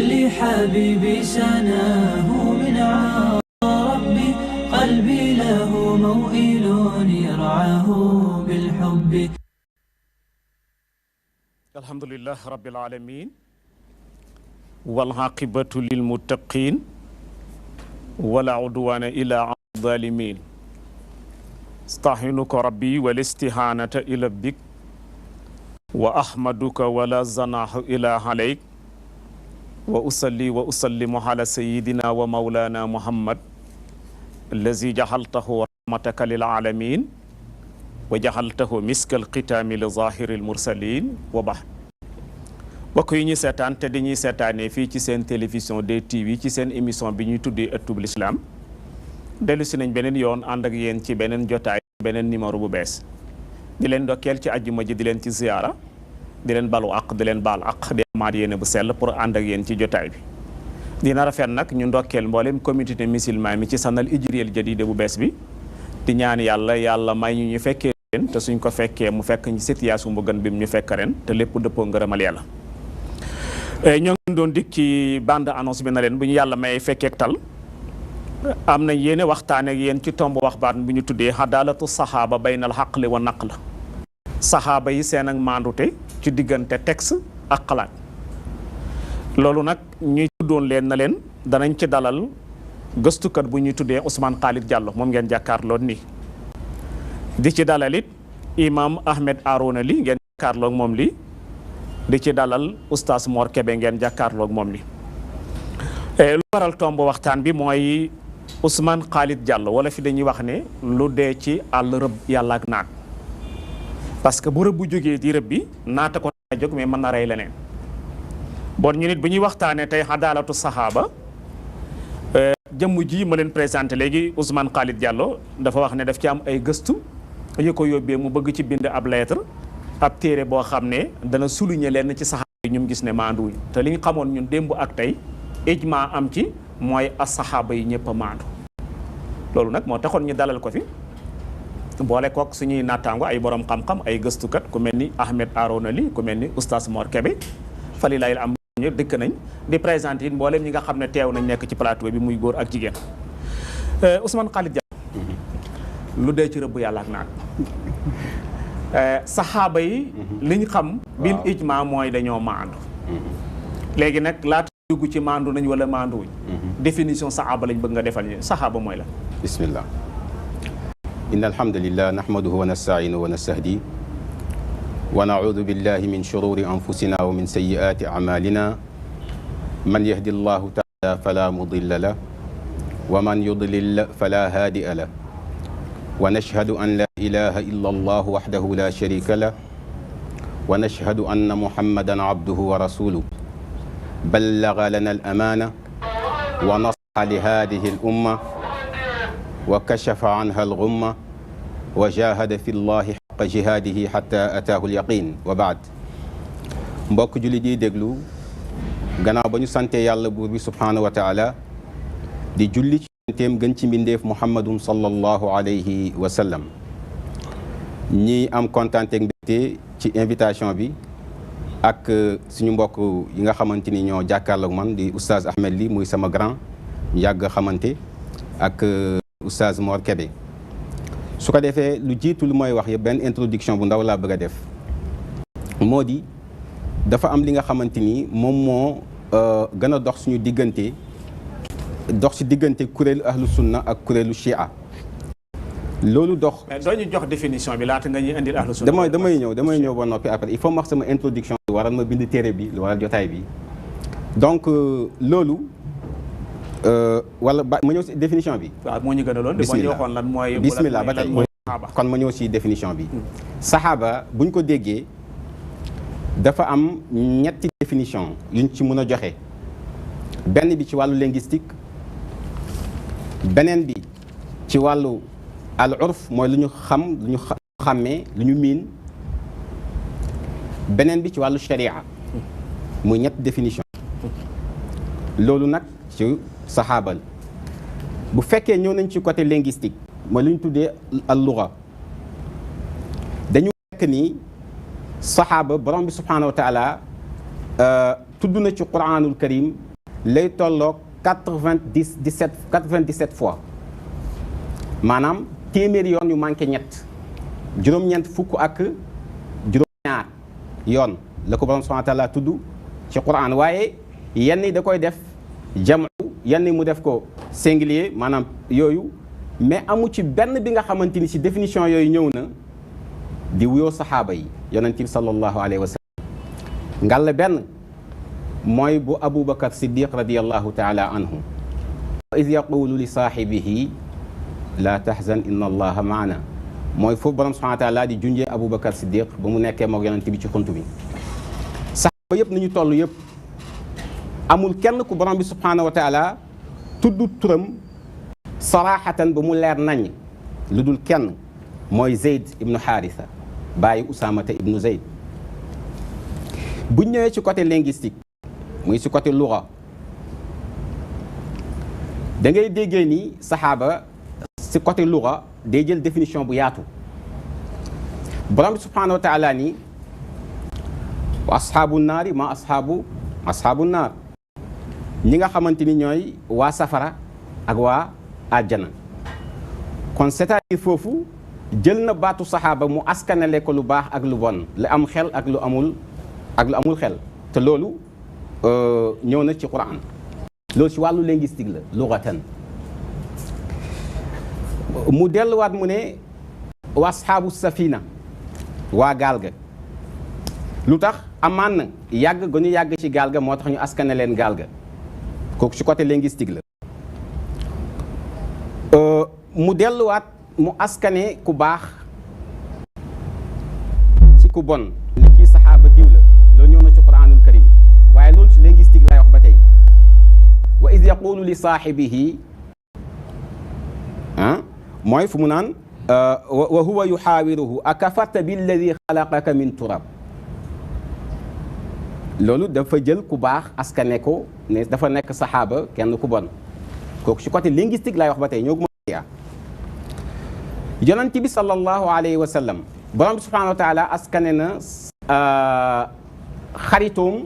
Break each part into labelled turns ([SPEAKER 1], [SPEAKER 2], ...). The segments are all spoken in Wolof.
[SPEAKER 1] لي حبيبي سناه من ربي قلبي له موئل يرعاه بالحب.
[SPEAKER 2] الحمد لله رب العالمين والعاقبة للمتقين ولا عدوان إلا على الظالمين. استعينك ربي والاستهانة إلى بك وأحمدك ولا زناح إلا عليك وأصلي وأسلم على سيدنا ومولانا محمد الذي جعلته رحمتك للعالمين وجعلته مسك الختام لظاهر المرسلين وبعد. mbokk yi ñuy seetaan te dañuy seetaanee fii ci seen télévision DTV ci seen émission bi ñuy tuddee ëttub l'islam dellu si nañ beneen yoon ànd ak yéen ci beneen jotaay beneen numéro bu bees di leen ndokkeel ci àjjuma ji di leen ci ziyaara di leen balu àq di leen baal àq di amaat yéene bu sell pour ànd ak yéen ci jotaay bi. dina rafet nag ñu ndokkeel mboolem communauté musulman mi ci sanal ijriyel jadide bu bees bi di ñaan yàlla may ñu fekkee leen te suñ ko fekkee mu fekk ñu situation bu gën bi mu ñu fekk ren te lépp dëppoo ngërëmal yàlla. ñoo ngi doon dik ci bande annonce bi na leen bu ñu yàlla may fekkeek tal am na yéene waxtaane ak yéen ci tomb wax baat bu ñu tuddee adaalatu saxaaba baynal xaqli wa naql. saxaaba yi seen ak maandute ci diggante texte ak xalaat loolu nag ñuy tuddoon leen na leen danañ ci dalal gëstukat bu ñuy tuddee Ousmane Khalid Diallo moom ngeen jàkkaarloon nii di ci dalal it imam Ahmed Arouna Ly ngeen jàkkaarloog moom li di ci dalal oustaz Mor Kébé ngeen jàkkaarloog moom li lu waral tomb waxtaan bi mooy Ousmane Khalid Diallo wala fi dañuy wax ne lu dee ci àll rëbb yàlla ak naat parce que bu rëbb bu jógee di rëbb bi naata ko a jóg mais mën na rey leneen bon ñu nit bu ñuy waxtaanee tey adaalatu saxaaba jëmm ji ma leen présenté léegi Ousmane Khalid Diallo dafa wax ne daf ci am ay gëstu yu ko yóbbee mu bëgg ci bind ab lettre ab téere boo xam ne dana souligner leen ci saxaaba yi ñu gis ne maanduwuñ te li ñu xamoon ñun démb ak tey ijma am ci mooy as saxaaba yi ñëpp a maandu loolu nag moo taxoon ñu dalal ko fi boole kook suñuy nattaango ay borom xam-xam ay gëstukat ku mel ni Ahmed Arouna Ly ku mel ni oustaz Mor Kébé fali layil am ñëpp dëkk nañ di présenté it mboolem ñi nga xam ne teew nañ nekk ci plateau bi muy góor ak jigéen Ousmane Khalid Diallo lu dee ci rëbb yàlla ak naat saxaaba yi liñ xam bil ijma mooy dañoo maandu léegi nag laata dugg ci maandu nañ wala maanduwuñ définition saxaaba lañ bëgg nga defal ñu saxaaba mooy la
[SPEAKER 3] bismillah inna alhamdulillah nahmaduhu wa nasta'inuhu wa nastahdi wa na'udhu billahi min shururi anfusina wa min sayyiati a'malina man yahdi Allahu ta'ala fala mudilla lahu wa man yudlil fala hadiya lahu wa nashhadu an la ilaha illa Allah wahdahu la sharika lahu wa nashhadu anna Muhammadan abduhu wa rasuluhu ballagha lana al-amana wa nasaha li hadhihi al-umma wa kashafa anha al-ghumma wa jahada fi llahi haqqa jihadihi hatta ataahu al-yaqin wa baad mbokk jullit yi déglu gannaaw ba ñu sante yàlla buur bi subhanahu wa taala di julli ci teem gën ci mbindeef muhammadun sallallahu alayhi wa sallam ñi am kontaan ak mbégte ci invitation bi ak suñu mbokk yi nga xamante ni ñoo jàkkaarloog man di oustaz Ahmed Ly muy sama grand yàgg xamante ak oustaz Mor Kébé su ko defee lu jiitu lu mooy wax yëpp benn introduction bu ndaw laa bëgg a def moo di dafa am li nga xamante ni moom moo gën a dox suñu diggante dox ci diggante kuréelu ahlu sunna ak kuréelu chia loolu dox.
[SPEAKER 2] mais doo ñu jox définition bi laata nga ñuy indil ahlu sunna.
[SPEAKER 3] damay ñëw ba noppi après il faut ma wax sama introduction bi waral ma bind téere bi lu waral jotaay bi donc loolu wala ba ma ñëw si définition bi.
[SPEAKER 2] waaw moo ñu gën a loon.
[SPEAKER 3] bismillah
[SPEAKER 2] waxoon lan mooy.
[SPEAKER 3] bismillah ba tey kon ma ñëw si définition bi. saxaaba buñ ko déggee dafa am ñetti définition yuñ ci mën a joxe benn bi ci wàllu linguistique beneen bi ci wàllu al urf mooy lu ñu xam lu ñu xàmmee lu ñu miin beneen bi ci wàllu sharia muy ñetti définition loolu nag ci saxaaba bu fekkee ñëw nañ ci côté linguistique mooy lu ñu tuddee al lugha dañu fekk ni saxaaba borom bi subhanahu wa taala tudd na ci quranul karim lay tolloog 97 fois maanaam téeméeri yoon yu manqué ñett juróom-ñeent fukk ak juróom-ñaar yoon la ko borom subhanahu wa taala tudd ci Qur'an waaye yenn yi da koy def jamu yenn yi mu def ko singulier maanaam yooyu mais amu ci benn bi nga xamante ni ci définition yooyu ñëw na di wuyoo saxaaba yi yonent bi sallallahu alayhi wa sallam ngàll benn mooy bu Aboubacar Siddiq radiyallahu taala anhu wa iz yaqulu li saaxibihi la tahzan inna allaha maana mooy foofu borom subhanahu wa taala di junjee Aboubacar Siddiq ba mu nekkee moog yonent bi ci xunt bi saxaaba yëpp nañu toll yëpp amul kenn ku borom bi subhanahu wa taala tudd turam saraxatan ba mu leer nañ lu dul kenn mooy Zeyd ibnu Haritha bàyyi Usaamata ibnu Zeyd buñ ñëwee ci côté linguistique muy ci côté luga da ngay déggee ni saxaaba ci côté luga day jël définition bu yaatu borom bi subhanahu wa taala ni wa ashaabu naari ma ashaabu naar ñi nga xamante ni ñooy waa safara ak waa àjjana kon c'est-à-dire foofu jël na baatu saxaaba mu askanale ko lu baax ak lu bon lu am xel ak lu amul xel te loolu ñëw na ci Qur'an loolu ci wàllu linguistique la lughatan mu delluwaat mu ne wa ashaabu safina waa gaal ga lu tax amaan na yàgg ga ñu yàgg ci gaal ga moo tax ñu askane leen gaal ga kooku ci côté linguistique la mu delluwaat mu askane ku baax ci ku bon ni kii saxaaba diw la loolu ñëw na ci Qur'anul Karim waaye loolu ci linguistique lay wax ba tey wa iz yaqulu li saaxibihi mooy fu mu naan wa huwa yuxaawiruhu akafarta billadi xalaqaka min turab loolu dafa jël ku baax askane ko ne dafa nekk saxaaba kenn ku bon kooku ci côté linguistique lay wax ba tey ñoo ko mën yonent bi sallallahu alayhi wa sallam borom bi subhanahu wa taala askane na xaritoom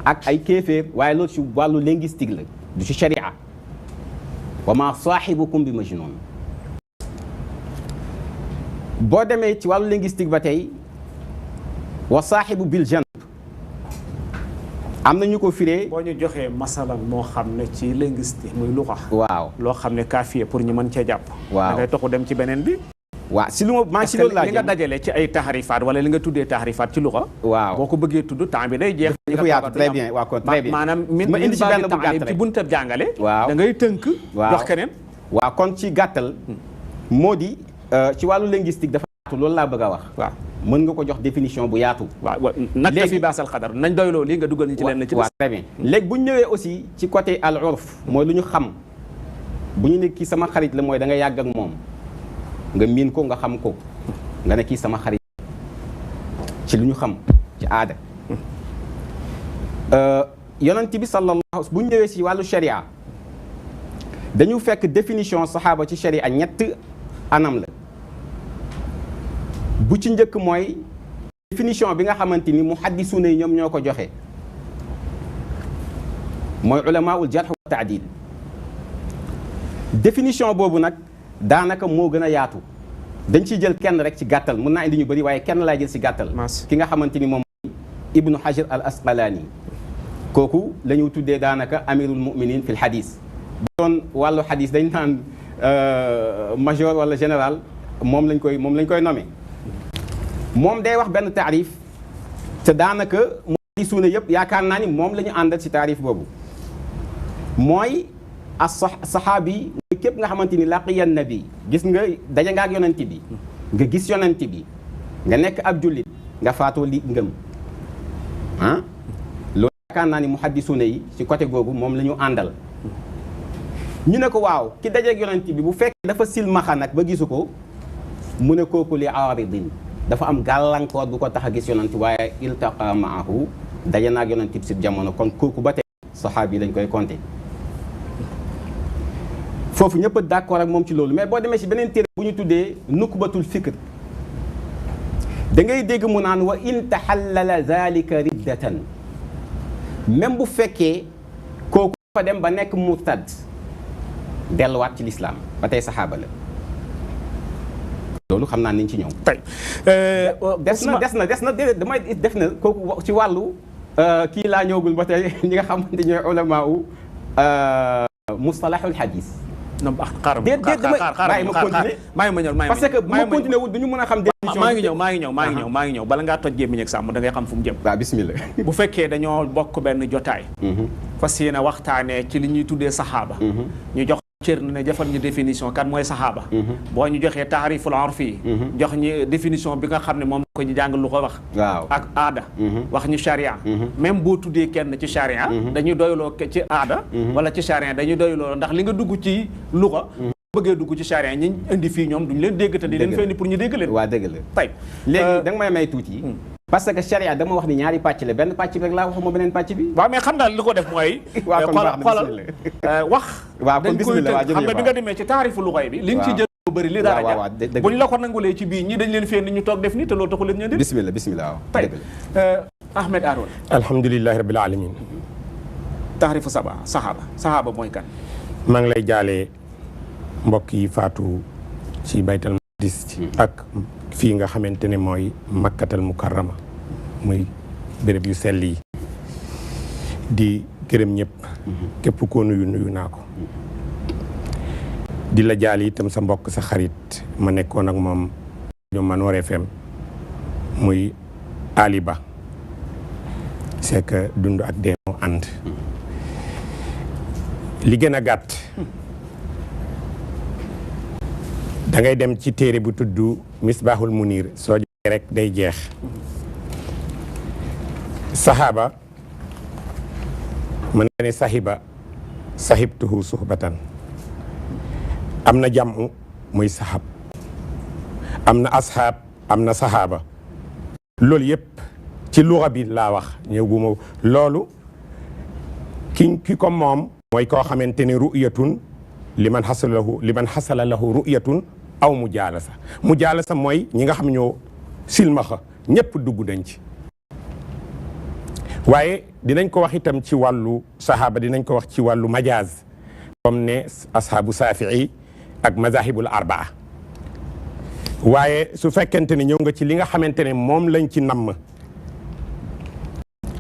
[SPEAKER 3] ak ay kéeféer waaye loolu ci wàllu linguistique la du ci sharia wa ma saaxibukum bi majnun boo demee ci wàllu linguistique ba tey wa saaxibu bil janb am na ñu ko firee.
[SPEAKER 2] boo ñu joxee masalan moo xam ne ci linguistique muy luxa.
[SPEAKER 3] waaw
[SPEAKER 2] loo xam ne kaafiye pour ñu mën cee jàpp.
[SPEAKER 3] waaw
[SPEAKER 2] da ngay toxu dem ci beneen bi.
[SPEAKER 3] waaw si lu ma maa si loolu laa
[SPEAKER 2] li nga dajale ci ay taxarifaat wala li nga tuddee taxarifaat ci luxa.
[SPEAKER 3] waaw
[SPEAKER 2] boo ko bëggee tudd temps bi day jeex.
[SPEAKER 3] il faut yaatu très bien waaw kon très bien.
[SPEAKER 2] maanaam
[SPEAKER 3] ma indi ci benn bu gàtt rek
[SPEAKER 2] ci buntab jàngale.
[SPEAKER 3] waaw
[SPEAKER 2] da ngay tënk.
[SPEAKER 3] waaw
[SPEAKER 2] jox keneen.
[SPEAKER 3] waaw kon ci gàttal. moo di ci wàllu linguistique dafa yaatu loolu laa bëgg a wax.
[SPEAKER 2] waaw
[SPEAKER 3] mën nga ko jox définition bu yaatu.
[SPEAKER 2] waaw nag fi baasal xadar nañ doyloo lii nga dugal ñu ci leen ci.
[SPEAKER 3] waaw très bien léegi bu ñu ñëwee aussi ci côté al urf mooy lu ñu xam bu ñu ne kii sama xarit la mooy da nga yàgg ak moom nga miin ko nga xam ko nga ne kii sama xarit ci lu ñu xam ci aada. yonent bi sallallahu bu ñu ñëwee ci wàllu sharia dañu fekk définition saxaaba ci sharia ñett anam la. bu ci njëkk mooy définition bi nga xamante ni muhaddisuuna yi ñoom ñoo ko joxe mooy ulamaul jarh wa taadil définition boobu nag daanaka moo gën a yaatu dañ ciy jël kenn rek ci gàttal mën naa indi ñu bëri waaye kenn laa jël ci gàttal ki nga xamante ni moom ibnu hajar al asqalaani kooku la ñu tuddee daanaka amirul muminin fi l xadis bu doon wàllu xadis dañ naan major wala général moom lañ koy nommé moom day wax benn taarif te daanaka muhaddisuuna yëpp yaakaar naa ni moom la ñu àndal ci taarif boobu mooy saxaabi mooy képp nga xamante ni laqiya nabi gis nga daje nga ak yonent bi nga gis yonent bi nga nekk ab jullit nga faatoo li ngëm loolu yaakaar naa ni muhaddisuuna yi ci côté googu moom la ñu àndal ñu ne ko waaw ki dajeeg yonent bi bu fekkee dafa silmaxa nag ba gisu ko mu ne kooku li aaridin dafa am gàllankoor bu ko tax a gis yonent waaye iltaqa maahu daje naag yonent bi si jamono kon kooku ba tey saxaabi lañ koy compter foofu ñëpp a d'accord ak moom ci loolu mais boo demee si beneen téere bu ñu tuddee nukbatul fikr da ngay dégg mu naan wa in taxallala zalika riddatan même bu fekkee kooku fa dem ba nekk murtad delluwaat ci lislaam ba tey saxaaba la loolu xam naa niñ ci ñëw
[SPEAKER 2] tey
[SPEAKER 3] des na damay def na kooku ci wàllu kii laa ñëwagul ba tey ñi nga xamante ñooy ulama u mustalahul hadis
[SPEAKER 2] non xaaral maa ngi ñëw
[SPEAKER 3] parce que bu ma continué wul duñu mën a xam définition
[SPEAKER 2] maa ngi ñëw bala ngaa toj gémmiñ ak sàmm da ngay xam fu mu jëm
[SPEAKER 3] waaw bismillah
[SPEAKER 2] bu fekkee dañoo bokk benn jotaay fas yéene waxtaanee ci li ñuy tuddee saxaaba ñu jox cër ne defal ñu définition kan mooy saxaaba boo ñu joxee taariful urfi jox ñu définition bi nga xam ne moom ko ñu jàng lu ko wax
[SPEAKER 3] waaw ak
[SPEAKER 2] aada wax ñu charia même boo tuddee kenn ci charia dañuy doyloo ci aada wala ci charia dañuy doyloo ndax li nga dugg ci luga bëggee dugg ci charia ñi indi fii ñoom duñu leen dégg te di leen fendi pour ñu dégg leen
[SPEAKER 3] waa dëgg la
[SPEAKER 2] tey
[SPEAKER 3] léegi da nga may tuuti parce que charia dama wax ni ñaari pàcc la benn pàcc bi rek laa waxuma beneen pàcc bi
[SPEAKER 2] waaw mais xam nga li ko def mooy xoolal wax
[SPEAKER 3] waaw kon bismillah
[SPEAKER 2] xam nga bi nga demee ci taarifu luxay bi li nga ci jël bu bëri li dara ja buñ la ko nangulee ci bii ñi dañ leen fee ni ñu toog def nii te loolu taxu leen ñeen def
[SPEAKER 3] bismillah waaw
[SPEAKER 2] tey Ahmed Arouna
[SPEAKER 4] alhamdulillahi rabbil alamin
[SPEAKER 2] taarifu saxaaba mooy kan
[SPEAKER 4] maa ngi lay jaalee mbokk yi faatu ci baytal maqdis ak fii nga xamante ne mooy makkatal mukarrama muy béréb yu sell yi di gërëm ñëpp képp koo nuyu naa ko di la jaal itam sa mbokk sa xarit ma nekkoon ak moom ñoom Manoor FM muy Ali Ba c'est que dund ak dee moo ànd li gën a gàtt da ngay dem ci téere bu tudd Misbahul Munir soo joxee rek day jeex saxaaba mën nga ne sahibtuhu suhbatan am na jàmm muy saxaab am na asxaab am na saxaaba loolu yëpp ci luxa bi laa wax ñëw bu ma loolu ki ko moom mooy koo xamante ne ru'yatun liman xasala lahu ru'yatun aw mujaalasa mooy ñi nga xam ñoo silmaxa ñëpp dugg nañ ci waaye dinañ ko wax itam ci wàllu saxaaba dinañ ko wax ci wàllu majaaz comme ne ashaabu saafi'i ak mazahibul arbaa waaye su fekkente ne ñëw nga ci li nga xamante ne moom lañ ci namm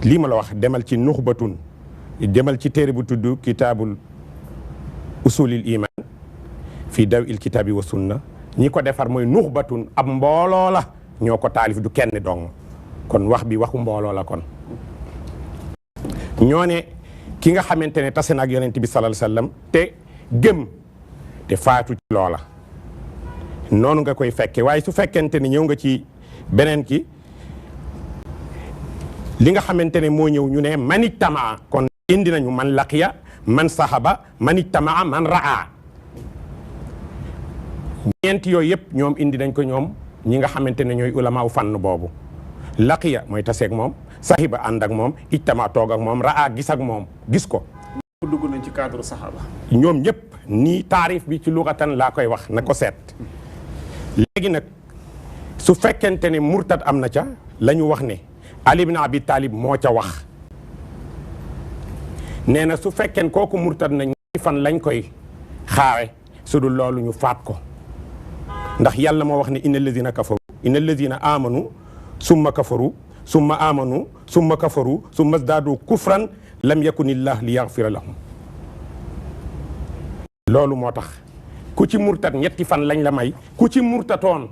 [SPEAKER 4] lii ma la wax demal ci nuxbatun demal ci téere bu tudd kitaabul usulil iman fii daw il kitaabi wa sunna ñi ko defar mooy nuxbatun ab mbooloo la ñoo ko taalif du kenn dong kon wax bi waxu mbooloo la kon ñoo ne ki nga xamante ne tase na ak yonent bi sallallahu alayhi wasallam te gëm te faatu ci loola noonu nga koy fekke waaye su fekkente ne ñëw nga ci beneen ki li nga xamante ne moo ñëw ñu ne manit tamaa kon indi nañu man laqiya man sahaba manit tamaa man raa ñeent yooyu yëpp ñoom indi nañ ko ñoom ñi nga xamante ne ñooy ulamaaw fànn boobu laqiya mooy taseeg moom sahiba ànd ak moom ijtama toog ak moom raa gis ak moom gis ko
[SPEAKER 2] dugg nañ ci cadre saxaaba
[SPEAKER 4] ñoom ñëpp nii taarif bi ci luxatan laa koy wax na ko seet léegi nag su fekkente ne murtad am na ca la ñu wax ne Ali ibn Abi Talib moo ca wax nee na su fekkeen kooku murtad na ñetti fan lañ koy xaare su dul loolu ñu faat ko ndax yàlla moo wax ne inna allazina kafaru inna allazina amanu summa kafaru summa amanu summa kafaru summa zdadu kufran lam yakunillah li yaghfira lahum loolu moo tax ku ci murtat ñetti fan lañ la may ku ci murtatoon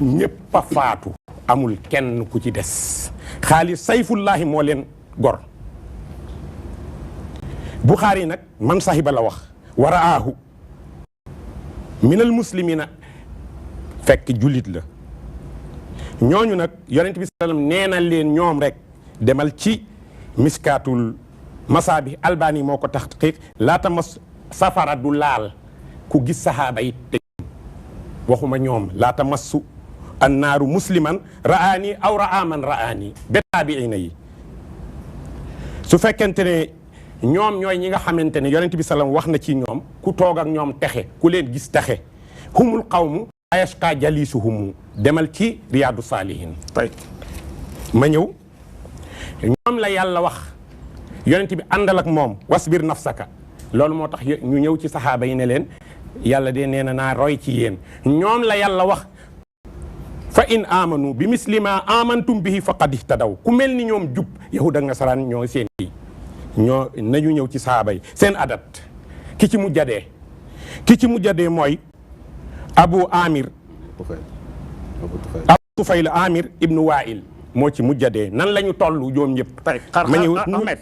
[SPEAKER 4] ñëpp a faatu amul kenn ku ci des xaalis sayfullahi moo leen gor Buxaari nag man sahiba la wax wa raahu minal muslimina fekk jullit la ñooñu nag yonent bi sallam nee na leen ñoom rek demal ci miskaatul masaabi albani moo ko taxqiq laata mas safara du laal ku gis sahaaba yi te waxuma ñoom laata massu annaaru musliman ra'aani aw ra'a man ra'aani ba taabiina yi su fekkente ne ñoom ñooy ñi nga xamante ne yonent bi sallam wax na ci ñoom ku toog ak ñoom texe ku leen gis texe humul qawmu ayashqa jalisuhumu demal ci riyaadu saalihin tey ma ñëw ñoom la yàlla wax yonent bi àndal ak moom wasbir nafsaka loolu moo tax ñu ñëw ci saxaaba yi ne leen yàlla de nee na naa roy ci yéen ñoom la yàlla wax fa in amanu bi mislima amantum bihi faqad ihtadaw ku mel ni ñoom jub yahud ak nasaraan ñoo seen kii ñoo nañu ñëw ci saxaaba yi seen adat ki ci mujjadee mooy abu tufayl amir ibnu wail moo ci mujjadee nan la ñu toll ñoom ñëpp
[SPEAKER 2] tey Ahmed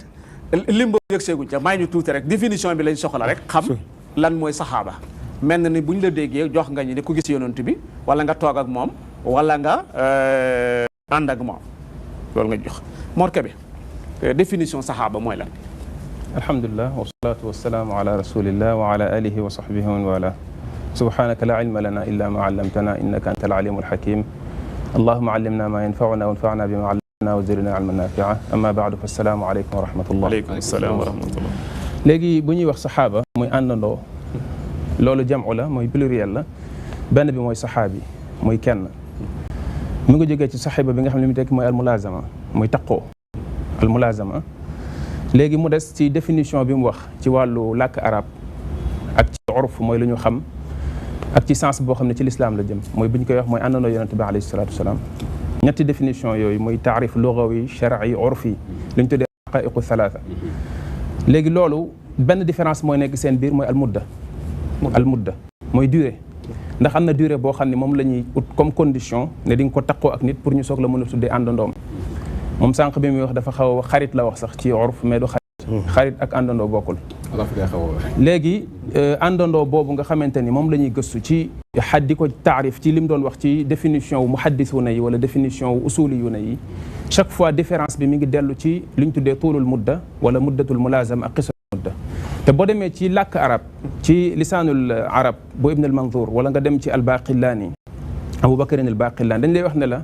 [SPEAKER 2] lim boobu yëg seeguñ ca may ñu tuuti rek définition bi lañ soxla rek xam lan mooy saxaaba mel na ni buñ la déggee jox nga ñi ne ku gis yonent bi wala nga toog ak moom wala nga ànd ak moom loolu nga jox Mor Kébé définition saxaaba mooy lan
[SPEAKER 5] alhamdulillah wasalaatu wasalaamu ala rasulillah wa ala alihi wa sahbihi wa wala subhanaka la ilma lana illa ma allamtana innaka anta al-alimul hakim allahumma allimna ma yanfa'una wanfa'na bima allamtana wa zidna ilman nafi'a amma ba'du fa assalaamu aleykum wa rahmatullah.
[SPEAKER 2] aleykum salaam wa rahmatullah.
[SPEAKER 5] léegi bu ñuy wax saxaaba muy àndandoo loolu jam'u la mooy pluriel la benn bi mooy saxaabi muy kenn mu ngi jógee ci saxiba bi nga xam ne mu tekk mooy almulazama muy taqoo almulazama léegi mu des ci définition bi mu wax ci wàllu làkk arab ak ci urf mooy lu ñu xam ak ci sens boo xam ne ci lislaam la jëm mooy bu ñu koy wax mooy àndandoo yonente bi alayhi salaatu wasalaam ñetti définition yooyu muy taarif lugawi shar'i urfi li ñu tuddee haqaa'iqu thalatha léegi loolu benn différence mooy nekk seen biir mooy almudda mooy durée ndax am na durée boo xam ne moom la ñuy ut comme condition ne di nga ko taqoo ak nit pour ñu soog la mën a tuddee àndandoom moom sànq bi muy wax dafa xaw a xarit la wax sax ci urf mais du xarit ak àndandoo bokkul léegi àndandoo boobu nga xamante ni moom la ñuy gëstu ci di ko taarif ci li mu doon wax ci définition wu muhaddisuna yi wala définition wu usuliyuna yi chaque fois différence bi mi ngi dellu ci li ñu tuddee tuulul mudda wala muddatul mulazama ak qisarul mudda te boo demee ci làkk arab ci lisaanul arab bu ibn al manzour wala nga dem ci albaqillaani abou bakarin albaqillaani dañ lay wax ne la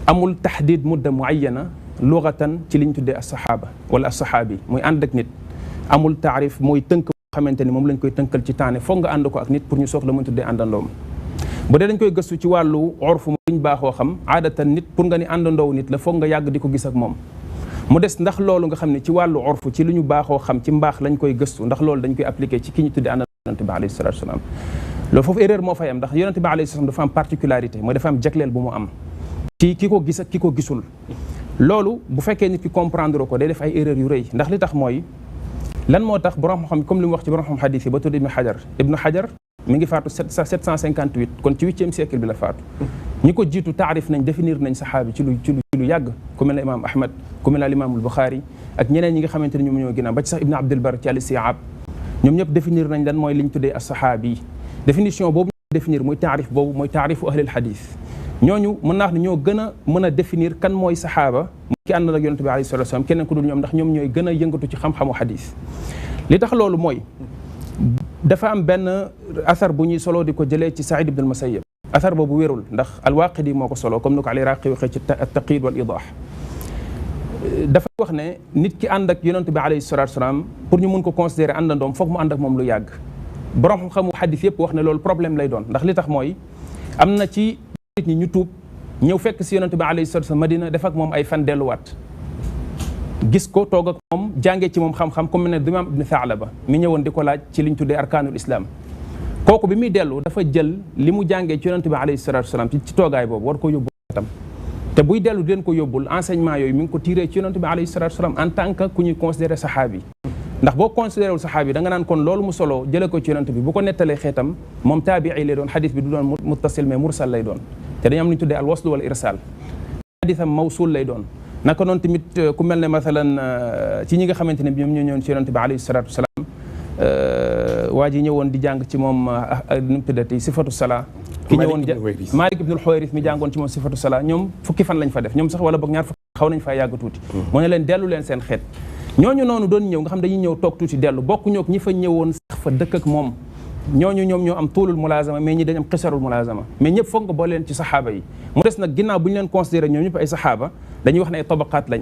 [SPEAKER 5] amul taxdid mudda muayyana lugatan ci li ñu tuddee as-saxaaba wala as-saxaabi muy ànd ak nit amul taarif mooy tënk boo xamante ni moom lañ koy tënkal ci taane foog nga ànd ko ak nit pour ñu soog la mën tuddee àndandoom bu dee dañ koy gëstu ci wàllu urfu mu liñ baaxoo xam aadatan nit pour nga ni àndandoow nit la foog nga yàgg di ko gis ak moom mu des ndax loolu nga xam ne ci wàllu urfu ci lu ñu baaxoo xam ci mbaax lañ koy gëstu ndax loolu dañ koy appliqué ci ki ñu tuddee àndandoo yonente bi alayhi salatu wasalaam loolu foofu erreur moo fay am ndax yonente bi alayhi salaam dafa am particularité mooy dafa am jagleel bu mu am ci ki ko gis ak ki ko gisul loolu bu fekkee nit ki comprendre ko day def ay erreur yu rëy ndax li tax mooy lan moo tax borom xam comme li mu wax ci borom xam xadis yi ba tudd ibnu xajar mi ngi faatu 758 kon ci 8e siècle bi la faatu ñi ko jiitu taarif nañ définir nañ saxaabi ci lu yàgg ku mel ne imaam ahmad ku mel ne imaamul buxaari ak ñeneen ñi nga xamante ne ñoom ñoo ginnaaw ba ci sax ibnu abdul bar ci al-isti'aab ñoom ñëpp définir nañ lan mooy li ñu tuddee as-saxaabi définition boobu ñu définir muy taarif boobu mooy taarifu ahlil xadis ñooñu mën naa wax ne ñoo gën a mën a définir kan mooy saxaaba ki ànd ak yonent bi alayhi salatu wasallam keneen ku dul ñoom ndax ñoom ñooy gën a yëngatu ci xam-xamu xadis li tax loolu mooy dafa am benn athar bu ñuy solo di ko jëlee ci Saïd ibn al-Musayyib athar boobu wérul ndax al-Waaqidi moo ko solo comme ni ko al-Iraaqi waxee ci at-Taqyid wal Iidaah dafa wax ne nit ki ànd ak yonent bi alayhi salatu wasallam pour ñu mën ko considérer àndandoom foog mu ànd ak moom lu yàgg borom xam-xamu xadis yëpp wax ne loolu problème lay doon ndax li tax mooy am na ci nit ñi ñu tuub ñëw fekk si yonente bi alayhi salatu wasallam Madina def ak moom ay fan delluwaat gis ko toog ak moom jàngee ci moom xam-xam comme ne Imaam Ibn Tha'laba mi ñëwoon di ko laaj ci liñ tuddee arkaanul islam kooku bi muy dellu dafa jël li mu jàngee ci yonente bi alayhi salatu wasallam ci toogaay boobu war ko yóbbu tam te buy dellu di leen ko yóbbul enseignement yooyu mi ngi ko tiré ci yonente bi alayhi salatu wasallam en tant que ku ñuy considéré saxaabi ndax boo considéré wul saxaabi da nga naan kon loolu mu solo jëlee ko ci yonente bi bu ko nettalee xeetam moom taabii lay doon xadis bi du doon muttasil mais mursal lay doon te dañu am lu ñu tuddee al waslu wal irsal xadisam mawsul lay doon naka noonu tamit ku mel ne mathalan ci ñi nga xamante ne ñoom ñoo ñëwoon ci yonente bi alayhi salatu wasalaam waa ji ñëwoon di jàng ci moom nu mu tuddati sifatu sala ki ñëwoon Malik ibnul Huwayris mi jàngoon ci moom sifatu sala ñoom fukki fan lañ fa def ñoom sax wala boog ñaar fukki xaw nañ faa yàgg tuuti moo ne leen dellu leen seen xeet ñooñu noonu doon ñëw nga xam dañuy ñëw toog tuuti dellu bokk ñoog ñi fa ñëwoon sax fa dëkk ak moom ñooñu ñoom ñoo am tuulul mulazama mais ñi dañ am xisarul mulazama mais ñëpp foog nga boole leen ci saxaaba yi mu des nag ginnaaw bu ñu leen considéré ñoom ñëpp ay saxaaba dañuy wax ne ay tabaqaat lañ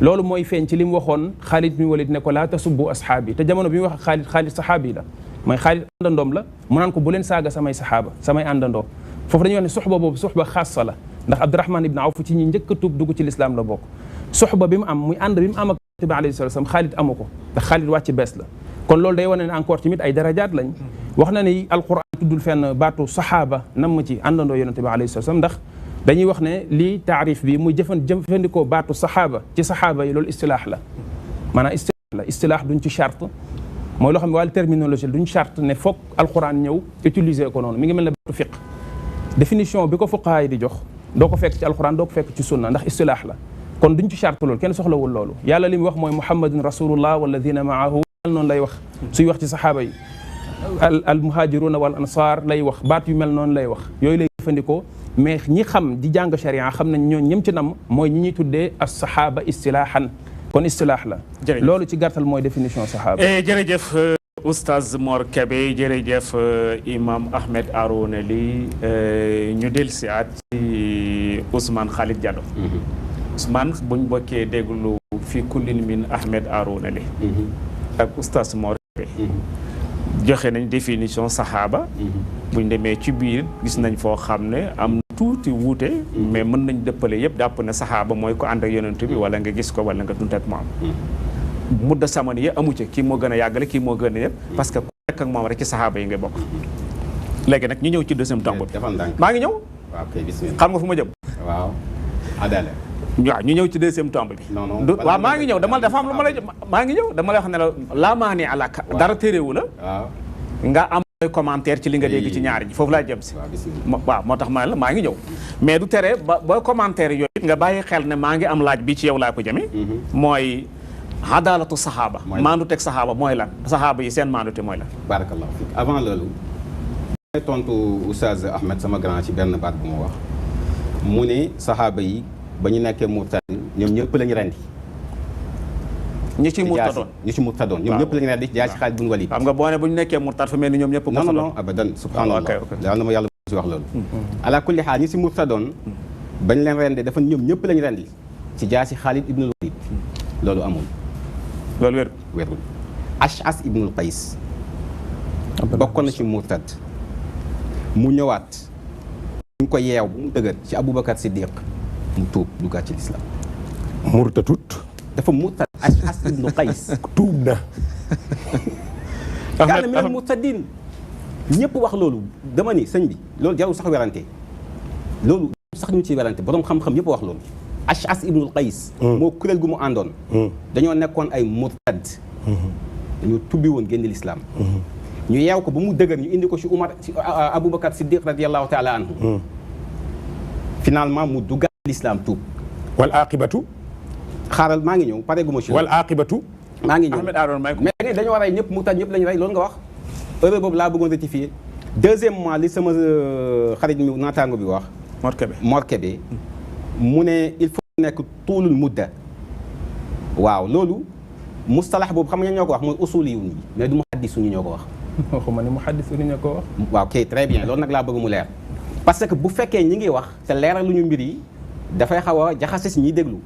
[SPEAKER 5] loolu mooy feeñ ci li mu waxoon Xaalid bin Walid ne ko laa tasubbu ashaabi te jamono bi mu wax Xaalid saxaabi la mooy Xaalid àndandoom la mu naan ko bu leen saaga samay saxaaba samay àndandoo foofu dañuy wax ne suxba boobu suxba xaasa la ndax Abdurahman ibn Awf ci ñi njëkk a tuub dugg ci lislaam la bokk suxba bi mu am muy ànd bi mu am ak yonent bi alayhi salaam Xaalid amu ko ndax Xaalid wàcc bees la kon loolu day wane ne encore tamit ay darajaat lañ wax na ni alquran tuddul fenn baatu saxaaba nam ma ci àndandoo yonent bi alayhi salaam ndax dañuy wax ne lii taarif bi muy jëfandikoo baatu saxaaba ci saxaaba yi loolu istilaax la maanaam istilaax duñ ci charte mooy loo xam ne wàllu terminologie duñ charte ne foog alquran ñëw utiliser ko noonu mi ngi mel ne baatu fiq définition bi ko fuqahaa yi di jox doo ko fekk ci alquran doo ko fekk ci sunna ndax istilaax la kon duñ ci charte loolu kenn soxlawul loolu yàlla li mu wax mooy muhammadun rasulullah walladina maahu noonu lay wax suy wax ci saxaaba yi al muhajiruna wal ansar lay wax baat yu mel noonu lay wax yooyu lay jëfandikoo mais ñi xam di jàng sharia xam nañ ñooñu ñëm ci nam mooy ñi ñuy tuddee as saxaaba istilaahan kon istilaax la loolu ci gàttal mooy définition saxaaba
[SPEAKER 2] jërëjëf oustaz Mor Kébé jërëjëf imam Ahmed Arouna Ly ñu dellusiwaat ci Ousmane Khalid Diallo Ousmane buñ bokkee déglu fi kullin min Ahmed Arouna Ly ak oustaz Mor Kébé joxe nañ définition saxaaba buñ demee ci biir gis nañ foo xam ne am tuuti wuute mais mën nañ dëppale yëpp dàpp ne saxaaba mooy ko ànd ak yonent bi wala nga gis ko wala nga dund ak moom mudda samani yi amu ci kii moo gën a yàggale kii moo gën a yëpp parce que ku nekk ak moom rek ci saxaaba yi ngay bokk léegi nag ñu ñëw ci deuxième tomb bi maa ngi ñëw xam nga fu ma jëm
[SPEAKER 3] waaw adala
[SPEAKER 2] waaw ñu ñëw ci deuxième tomb bi waaw maa ngi ñëw dama dafa am lu ma lay maa ngi ñëw dama lay wax ne la laa maa ni alaka dara téréwu la nga am commentaire ci li nga dégg ci ñaari ji foofu laa jëm si waaw moo tax ma la maa ngi ñëw mais du tere ba commentaire yooyu nga bàyyi xel ne maa ngi am laaj bi ci yow laa ko jëme mooy adaalatu saxaaba maandu teg saxaaba mooy lan saxaaba yi seen maandu te mooy lan
[SPEAKER 3] barakallahu fiik avant loolu may tontu Oustaz Ahmed sama grand ci benn baat bu mu wax mu ne saxaaba yi ba ñu nekkee murtad ñoom ñëpp lañu rendi
[SPEAKER 2] ñi ci murtadoon
[SPEAKER 3] ñoom ñëpp lañu rendi jaasi Xaalid bun Walid
[SPEAKER 2] xam nga boo ne bu ñu nekkee murtad fa mel ni ñoom ñëpp
[SPEAKER 3] non abadan subhanallah yàlla na ma yàlla si wax loolu ala kulli xaal ñi si murtadoon bañ leen rendi dafa ñoom ñëpp lañu rendi ci jaasi Xaalid ibnul Walid loolu amul
[SPEAKER 2] loolu
[SPEAKER 3] wérul Ash'as ibnul Qays bokkoon na ci murtad mu ñëwaat ñu ko yeew bu mu dëgër ci Aboubacar Siddiq mu tuub duggaat ci lislaam
[SPEAKER 4] murtatut
[SPEAKER 3] dafa murtad Ash'as ibnul Qays
[SPEAKER 4] tuub na
[SPEAKER 3] kaana minal murtadin ñëpp wax loolu dama ni sëñ bi loolu jarul sax werante loolu sax ñu ci werante borom xam-xam yëpp wax loolu Ash'as ibnul Qays moo kuréel gu mu àndoon dañoo nekkoon ay murtad dañoo tubbi woon génn lislaam ñu yeew ko ba mu dëgër ñu indi ko ci Umar ci Aboubacar Siddiq radiallahu taala anhu finalement mu duggaat lislaam tuub
[SPEAKER 4] wal aqibatu
[SPEAKER 3] xaaral maa ngi ñëw pare gu ma ci
[SPEAKER 4] wal aqibatu
[SPEAKER 3] maa ngi ñëw
[SPEAKER 2] Ahmed Arouna may ko
[SPEAKER 3] mais dañoo rey ñëpp murtad ñëpp lañu rey loolu nga wax heure boobu laa bëggoon rectifier deuxièmement li sama xarit mi naataango bi wax Mor Kébé mu ne il faut nekk tuulul mudda waaw loolu mustalax boobu xam nga ñoo ko wax mooy usuli yu ñi mais du muhaddis ñu ñoo ko wax
[SPEAKER 5] waxuma ne muhaddis ñu ñoo ko wax
[SPEAKER 3] waaw kay très bien loolu nag laa bëgg mu leer parce que bu fekkee ñi ngi wax te leeral lu ñu mbir yi dafay xaw a jaxase si ñiy déglu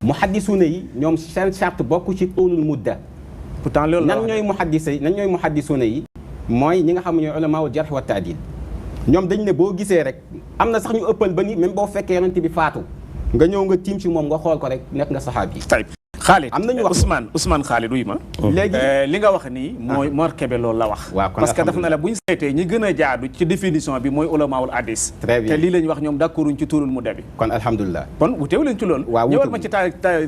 [SPEAKER 3] muhaddisuuna yi ñoom seen charte bokk ci tuulul mudda
[SPEAKER 2] pourtant loolu
[SPEAKER 3] nan ñooy muhaddisuuna yi mooy ñi nga xam ne ñooy ulama wal jarh wa taadil ñoom dañ ne boo gisee rek am na sax ñu ëppal ba ni même boo fekkee yonent bi faatu nga ñëw nga tiim ci moom nga xool ko rek nekk nga saxaab yi
[SPEAKER 2] Khalid
[SPEAKER 3] am nañu wax
[SPEAKER 2] Ousmane Khalid wuy ma
[SPEAKER 3] léegi
[SPEAKER 2] li nga wax nii mooy Mor Kébé loolu la wax parce que daf na la bu ñu seetee ñi gën a jaadu ci définition bi mooy ulamaawul hadis
[SPEAKER 3] très bien
[SPEAKER 2] te lii la ñu wax ñoom d'accorduñ ci tuurul mu debi
[SPEAKER 3] kon alhamdulilah
[SPEAKER 2] kon wuteewu leen ci loolu
[SPEAKER 3] waaw
[SPEAKER 2] ñëwal ma ci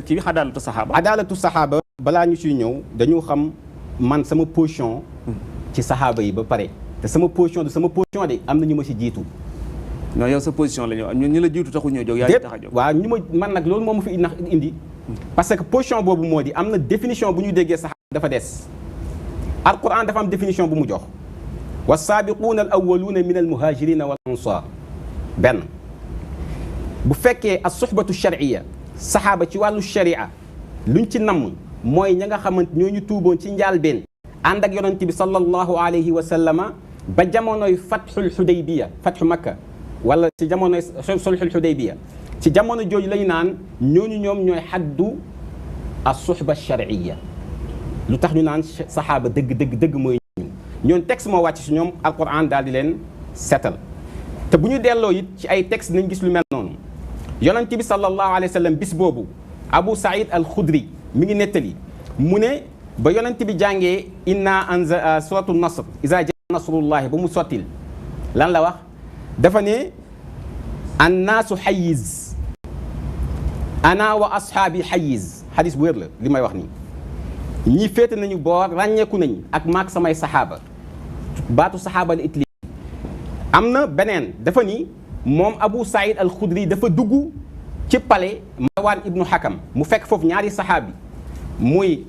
[SPEAKER 2] ci adaalatu saxaaba
[SPEAKER 3] adaalatu saxaaba balaa ñu ciy ñëw dañu xam man sama position ci saxaaba yi ba pare te sama position de am na ñu ma ci jiitu
[SPEAKER 2] non yow sa position la ñëw ñun ñi la jiitu taxu ñoo jóg yaa ngi tax a jóg
[SPEAKER 3] waaw ñu ma man nag loolu moo ma fi indi parce que position boobu moo di am na définition bu ñu déggee saxaaba dafa des alquran dafa am définition bu mu jox wa saabiquuna al awwaluuna min al muhajirina wal ansar benn bu fekkee as suhbatu shar'iyya saxaaba ci wàllu sharia luñ ci namm mooy ña nga xamante ñoo ñu tuuboon ci njaalbeen ànd ak yonent bi sallallahu alayhi wa sallama ba jamonoy fatxul xudaybiya fatxu makka wala ci jamonoy sulxul xudaybiya ci jamono jooju lañu naan ñooñu ñoom ñooy xaddu as-suhba shar'iyya lu tax ñu naan saxaaba dëgg mooy ñoon texte moo wàcc si ñoom alquran daal di leen setal te bu ñu delloo it ci ay texte nañ gis lu mel noonu yonent bi sallallahu alayhi wa sallam bis boobu Abu Saïd al-Khudri mi ngi nettali mu ne ba yonent bi jàngee inna anza suratu nasr iza jaa nasrullahi ba mu sottil lan la wax dafa ne annaasu xayiz ana wa ashaabi xayiz xadis bu wér la li may wax nii ñi féete nañu boor ràññeeku nañ ak maak samay saxaaba baatu saxaaba la itli am na beneen dafa ni moom Abu Saïd al-Khudri dafa dugg ci palais Marwan ibnu Hakam mu fekk foofu ñaari saxaabi muy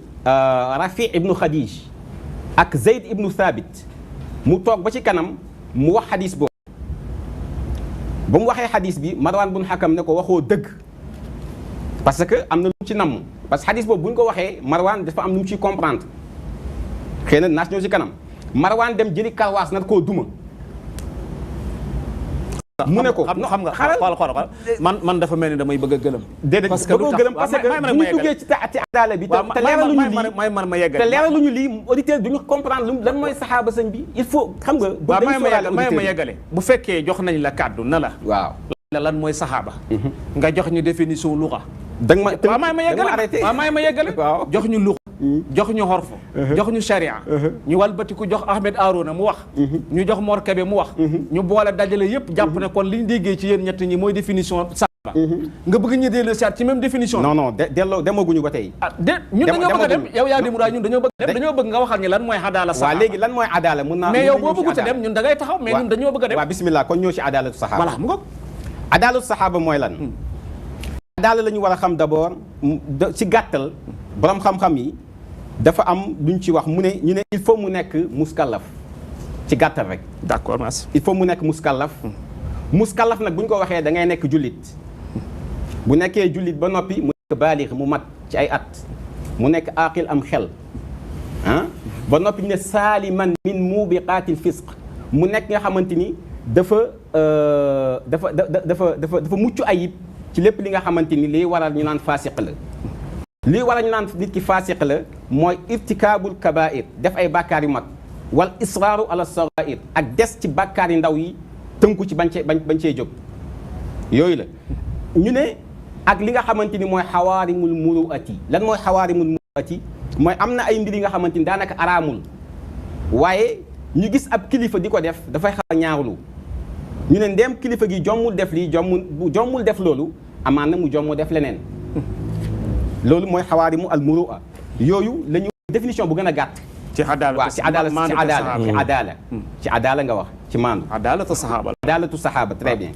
[SPEAKER 3] Rafi ibnu Khadij ak Zayd ibnu Thabit mu toog ba ci kanam mu wax xadis boobu ba mu waxee xadis bi Marwan ibnu Hakam ne ko waxoo dëgg parce que am na lu ci namm parce que xadis boobu bu ñu ko waxee Marwan dafa am lu mu ciy comprendre xëy na naas ñëw ci kanam Marwan dem jëli karwaas nag koo duma mu ne ko
[SPEAKER 2] xam nga xool man dafa mel ni damay bëgg a gëlëm.
[SPEAKER 3] déedéet parce que bu ñu duggee ci adaala bi te leeraluñu lii
[SPEAKER 2] ma yeggal
[SPEAKER 3] te leeraluñu lii auditeur duñu comprendre lan mooy saxaaba sëñ bi il faut xam nga
[SPEAKER 2] ma yeggale bu fekkee jox nañ la kàddu na la
[SPEAKER 3] waaw
[SPEAKER 2] lan mooy saxaaba nga jox ñu définition luxa
[SPEAKER 3] da nga
[SPEAKER 2] ma ma yeggale jox ñu luxa jox ñu xorf jox ñu sharia ñu walbatiku jox Ahmed Arouna mu wax ñu jox Mor Kébé mu wax ñu boole dajale yëpp jàpp ne kon li ñu déggee ci yéen ñett ñi mooy définition saxaaba nga bëgg ñu dellu seet ci même définition
[SPEAKER 3] non delloo demaguñu ba tey
[SPEAKER 2] ñun dañoo bëgg a dem yow yaa demul ñun dañoo bëgg a dem dañoo bëgg nga waxal ñi lan mooy adala saxaaba
[SPEAKER 3] waaw léegi lan mooy adala mun naa
[SPEAKER 2] mais yow boo bëggut a dem ñun da ngay taxaw mais ñun dañoo bëgg a dem
[SPEAKER 3] waaw bismillah kon ñëw ci adalatu saxaaba
[SPEAKER 2] voilà mu ngoog
[SPEAKER 3] adalatu saxaaba mooy lan adala la ñu war a xam d'abord ci gàttal borom xam-xam yi dafa am luñ ci wax mu ne ñu ne il faut mu nekk muskallaf ci gàttal rek.
[SPEAKER 2] d'accord merci.
[SPEAKER 3] il faut mu nekk muskallaf. muskallaf nag bu ñu ko waxee da ngay nekk jullit. bu nekkee jullit ba noppi mu nekk baalix mu mat ci ay at. mu nekk aqil am xel. ah ba noppi ñu ne saaliman min mubiqaatil fisq mu nekk nga xamante ni dafa mucc ayib ci lépp li nga xamante ni liy waral ñu naan faasiq la. lii war a ñu naan nit ki faasiq la mooy irtikaabul kabair def ay bàkkaar yu mag wal israaru ala sagair ak des ci bàkkaar yu ndaw yi tënku ci bañ cee jóg yooyu la ñu ne ak li nga xamante ni mooy xawaarimul muruati lan mooy xawaarimul muruati mooy am na ay mbir yi nga xamante ni daanaka araamul waaye ñu gis ab kilifa di ko def dafay xaw a ñaawlu ñu ne ndéem kilifa gi jommul def lii jommul def loolu amaan na mu jommu def leneen loolu mooy xawaarimu al murua yooyu la ñu définition bu gën a gàtt.
[SPEAKER 2] ci adala
[SPEAKER 3] waaw ci adala nga wax ci maandu.
[SPEAKER 2] adalatu saxaaba.
[SPEAKER 3] adalatu saxaaba très bien.